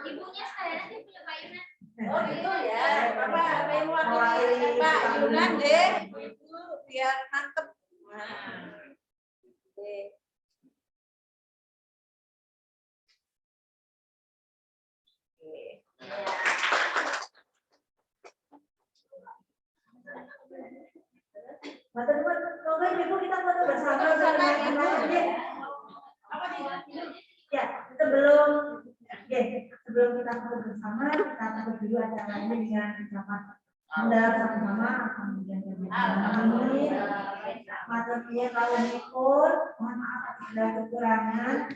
Ibunya sekalian aja punya Pak Yunan. Oh gitu ya, Bapak mewakili Pak Yunan deh, itu biar mantep. Nah, oke. Teman-teman, coba Ibu kita foto bersama. Apa nih? Ya, sebelum kita foto bersama, kita tutup dulu acaranya dengan ucapan Anda sama-sama akan menjadi matur nuwun kawula, mohon maaf apabila kekurangan.